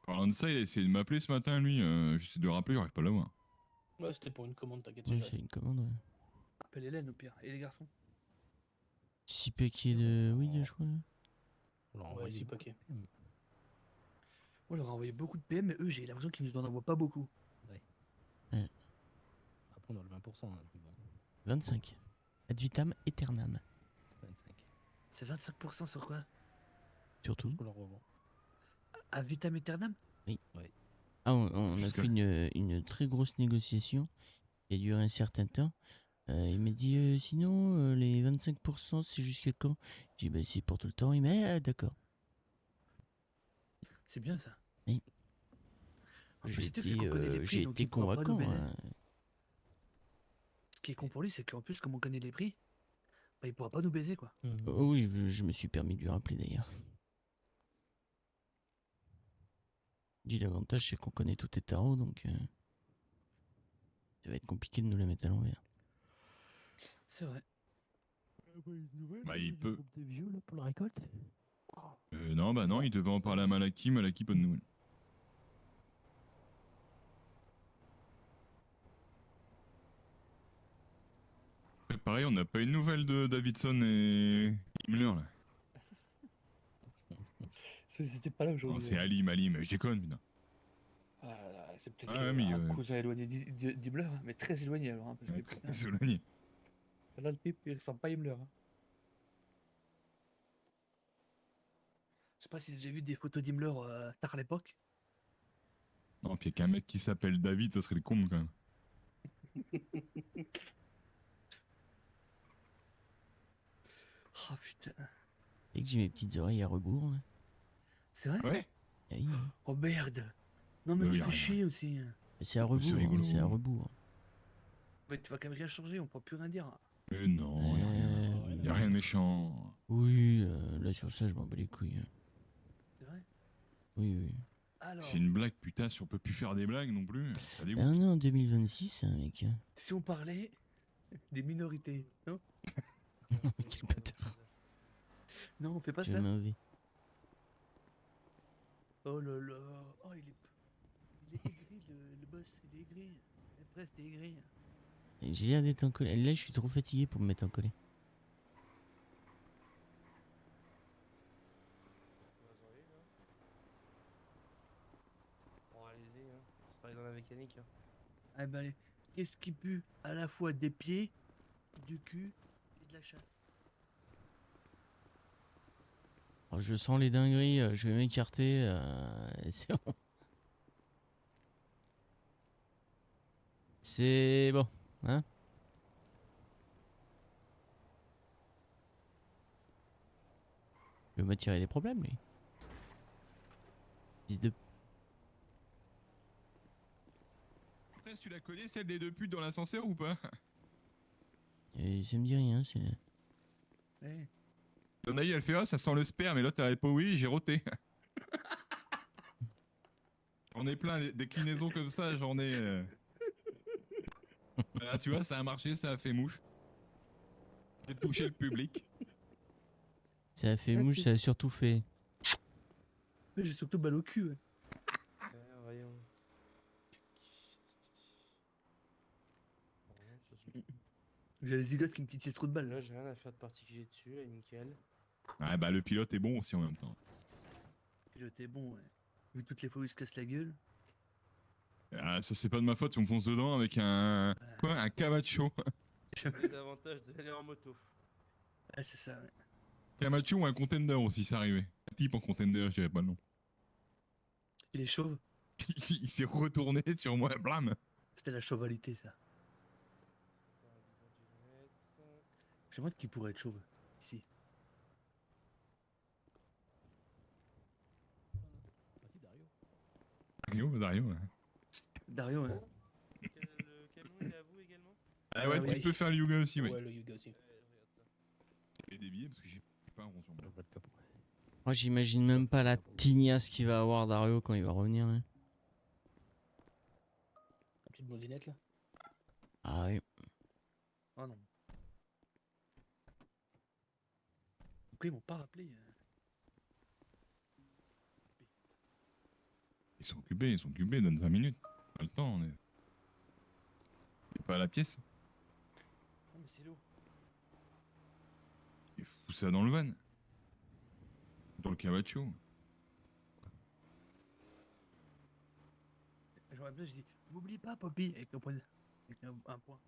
Parlant de ça, il a essayé de m'appeler ce matin, lui. J'essaie de le rappeler, j'arrive pas à l'avoir. Ouais, c'était pour une commande, t'inquiète. Oui, j'ai- c'est une commande, ouais. Appelle Hélène au pire. Et les garçons? 6 paquets de weed, je crois. On leur a Ouais, envoyé 6 beaucoup. paquets. On leur a envoyé beaucoup de PM, mais eux, j'ai l'impression qu'ils nous en envoient pas beaucoup. Après, on a le 20%. Hein, mais bon, 25. Ad vitam aeternam. 25. C'est 25% sur quoi? Surtout. On leur revend. À vitam aeternam? Ah, on a Jusqu'à- fait une très grosse négociation qui a duré un certain temps. Il m'a dit sinon les 25% c'est jusqu'à quand? J'ai dit bah c'est pour tout le temps. Il m'a dit ah, d'accord. C'est bien ça. Oui. En plus, J'ai le truc, c'est qu'on connaît les prix, j'ai donc été il pourra pas nous convaincant. baiser. Hein. Ce qui est con pour lui, c'est qu'en plus, comme on connaît les prix, bah, il pourra pas nous baiser quoi. Oh oui, je me suis permis de lui rappeler d'ailleurs. J'ai dit l'avantage c'est qu'on connaît tous tes tarots donc ça va être compliqué de nous les mettre à l'envers. C'est vrai. Bah, il peut. Des vieux là pour la récolte. Non, bah non, il devait en parler à Malaki. Malaki, pas de nouvelles. Pareil, on n'a pas une nouvelle de Davidson et Himmler là. C'était pas là Non, aujourd'hui. c'est Alim, je déconne, putain. C'est peut-être Ah, mais, un cousin éloigné d'Himmler, hein, mais très éloigné alors. Hein, parce que, putain, C'est éloigné. là, le type, il ressemble pas à Himmler. Hein. Je sais pas si j'ai vu des photos d'Himmler tard à l'époque. Non, puis qu'un mec qui s'appelle David, ça serait le comble quand même. Oh putain. Et que j'ai mes petites oreilles à rebours. Là. C'est vrai? Ouais. Eh oui, Oh merde. Non mais Oui, tu y a fais rien. chier aussi. Hein. c'est à rebours. C'est rigolo. C'est à rebours. Mais tu vas quand même rien changer, on pourra plus rien dire. Mais non, y a rien de méchant. Oui, là sur ça je m'en bats les couilles. Hein. C'est vrai? Oui, oui. Alors, C'est une blague, putain, si on peut plus faire des blagues non plus, ça dégoûte. Ah non, en 2026, hein, mec. si on parlait des minorités, non? Quel bâtard. Non, on fait pas Je ça. m'en vais. Oh là là. Oh, il est aigri, le boss, il est aigri. Le presse, t'es aigri. J'ai l'air d'être en colère. Là, je suis trop fatigué pour me mettre en colère. Bon, allez-y, hein. Je travaille dans la mécanique. Hein. Ah ben, qu'est-ce qui pue à la fois des pieds, du cul et de la chatte? Alors, je sens les dingueries, je vais m'écarter. C'est bon. C'est bon, hein? Il veut m'attirer des problèmes, lui. Fils de... Après, tu la connais, celle des deux putes dans l'ascenseur ou pas? Ça me dit rien, c'est... Eh, Donaï, elle fait ah, ça sent le sperme, et l'autre elle répond oui, j'ai roté. J'en ai plein, des déclinaisons comme ça, j'en ai. Voilà, tu vois, ça a marché, ça a fait mouche. J'ai touché le public. Ça a fait mouche, ça a surtout fait. Mais j'ai surtout balle au cul. Ouais. Voyons. Bon, ça, c'est- J'ai les zigotes qui me titillent trop de balles. Là, j'ai rien à faire de particulier dessus, là, nickel. Ah bah le pilote est bon aussi en même temps. Pilote est bon, ouais. Vu toutes les fois où il se casse la gueule. Ah, ça c'est pas de ma faute si on me fonce dedans avec un... Quoi? Un Camacho. C'est l'avantage d'aller en moto. Ah, c'est ça, ouais. Camacho ou un Contender aussi, c'est arrivé. Un type en Contender, je dirais pas le nom. Il est chauve. Il s'est retourné sur moi, blam. C'était la chauvalité, ça. J'aimerais qu'il pourrait être chauve. Ici. Dario, ouais. Dario, ouais. Le camion, il est à vous également? Ah ouais, oui. tu peux faire le Yuga aussi, ouais. Ouais, le Yuga aussi. Et des billets parce que j'ai pas un rond sur moi. Moi, j'imagine même pas la tignasse qu'il va avoir Dario quand il va revenir. Là. La petite blondinette là. Ah oui. Oh non. Pourquoi ils m'ont pas rappelé Ils sont occupés, donne 5 minutes. Pas le temps, on est... C'est pas à la pièce. Non, mais c'est lourd. Il fout ça dans le van. Dans le Camacho. Je me rappelle, je dis, m'oublie pas, Poppy, avec un point. Avec un point.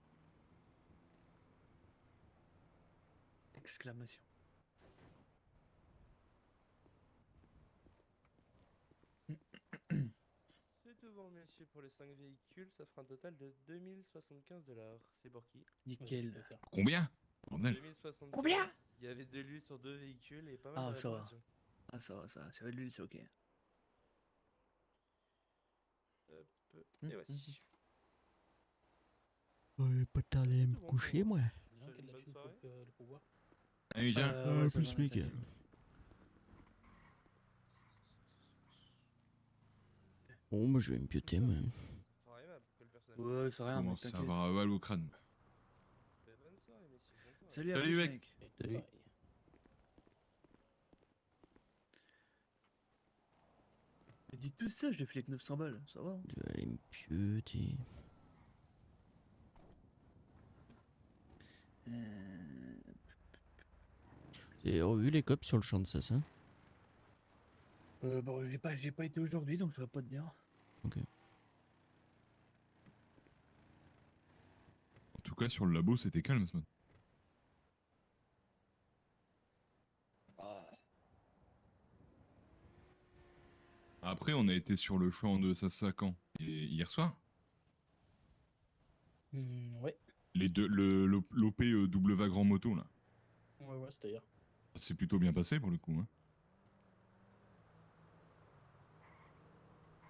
Exclamation. C'est tout bon, messieurs, pour les 5 véhicules, ça fera un total de 2075 $. C'est pour qui? Nickel. Combien? Bordel. 2075. Combien? Il y avait de l'huile sur 2 véhicules et pas mal Ah, de ça va. réparations. Ah, ça va, ça va. Ça va de l'huile, c'est ok. Hop, et voici. Ouais, pas tarder à me Tout bon coucher, pour moi. Il y en a qui a de la thune pour le pouvoir. Allez, viens. ouais, plus ça va, Miguel. Bon, moi, je vais me pioter, moi. Ça fera rien, pour que le personnel- Ouais, c'est rien, mais Commence à t'inquiète. avoir un mal au crâne. Bonne soirée, messieurs. Bon courage. Salut, à Salut, plus, mec. mec. Et Salut. pareil. Mais dis tout ça, je l'ai filé que 900 balles, ça va. Hein. Je vais aller me pioter. Vous avez revu les cops sur le champ de Sassin? Bon, j'ai pas été aujourd'hui, donc je saurais pas te dire. Ok. En tout cas, sur le labo, c'était calme ce matin. Après, on a été sur le champ de Sassa quand? Hier soir? Ouais. Les deux, l'OP double vague en moto, là. Ouais, c'est-à-dire. C'est plutôt bien passé pour le coup. Hein.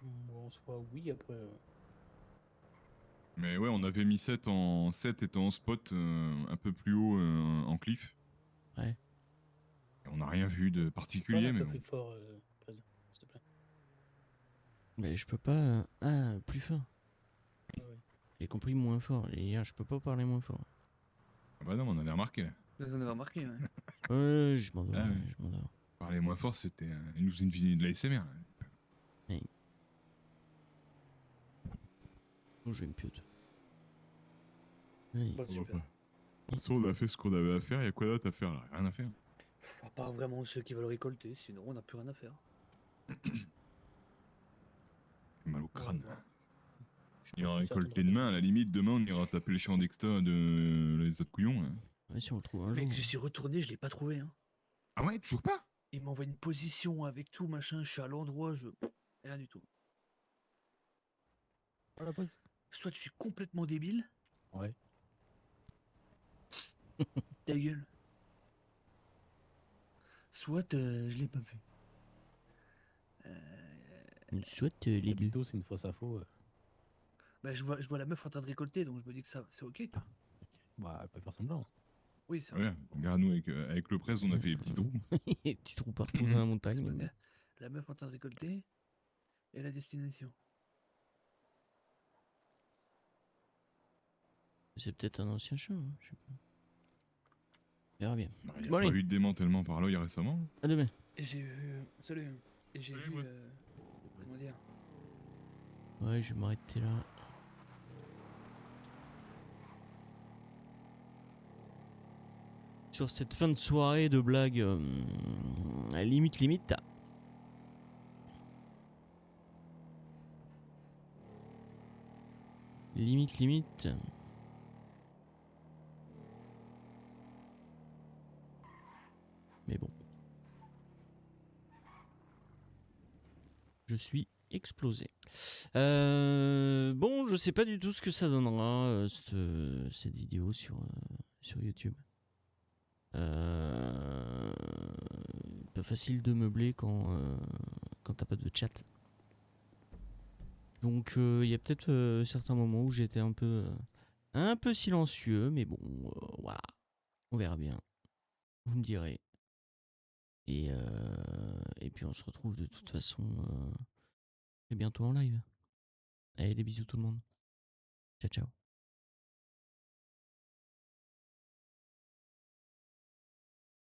Bon, en soi, oui, après. Mais ouais, on avait mis 7 étant en spot un peu plus haut en cliff. Ouais. Et on n'a rien vu de particulier, Parle un mais peu bon. plus fort, Prez, s'il te plaît. Mais je peux pas. Ah, plus fort. Ouais. J'ai compris moins fort. Hier, je peux pas parler moins fort. Ah bah non, on avait remarqué là. Vous en avez remarqué, ouais. Ouais, je m'endors. Ah ouais. Je m'endors. Parler moins fort, c'était une usine de la SMR. Là. Bon, je vais me pioter. Ouais. Bah, super. De toute façon, on a fait ce qu'on avait à faire. Il y a quoi d'autre à faire là? Rien à faire. Pff, à part vraiment ceux qui veulent récolter, sinon on n'a plus rien à faire. Mal au crâne. Ouais. On ira pense que ça récolter attendra. demain. À la limite, demain, on ira taper le champ d'exta de les autres couillons. Là. Ouais, si on le trouve un jour. Mec, je suis retourné, je l'ai pas trouvé. Hein. Ah ouais, toujours pas? Il m'envoie une position avec tout, machin. Je suis à l'endroit, rien du tout. À la pause. Soit je suis complètement débile, Ouais. ta gueule. Soit je l'ai pas vu. Soit les deux. Plutôt, c'est une fausse info. Bah, je vois la meuf en train de récolter, donc je me dis que ça, c'est ok. Tu vois. Bah, elle peut faire semblant. Oui, c'est vrai. Ouais, regarde, nous, avec le presse, on a fait des petits trous. Des petits trous partout dans la C'est montagne. pas mais- bien. La meuf en train de récolter et la destination. C'est peut-être un ancien champ, hein, je sais pas. On verra bien. Il y a Bon, pas allez. eu de démantèlement par l'œil récemment. À demain. Et j'ai vu. Salut. Et j'ai Salut, vu. moi. Comment dire? Ouais, je vais m'arrêter là. Sur cette fin de soirée de blagues limite. Limite. Mais bon. Je suis explosé. Bon, je sais pas du tout ce que ça donnera cette vidéo sur YouTube. Pas facile de meubler quand t'as pas de chat. Donc il y a peut-être certains moments où j'étais un peu silencieux, mais bon, voilà, on verra bien. Vous me direz. Et puis on se retrouve de toute façon très bientôt en live. Allez, des bisous tout le monde. Ciao ciao.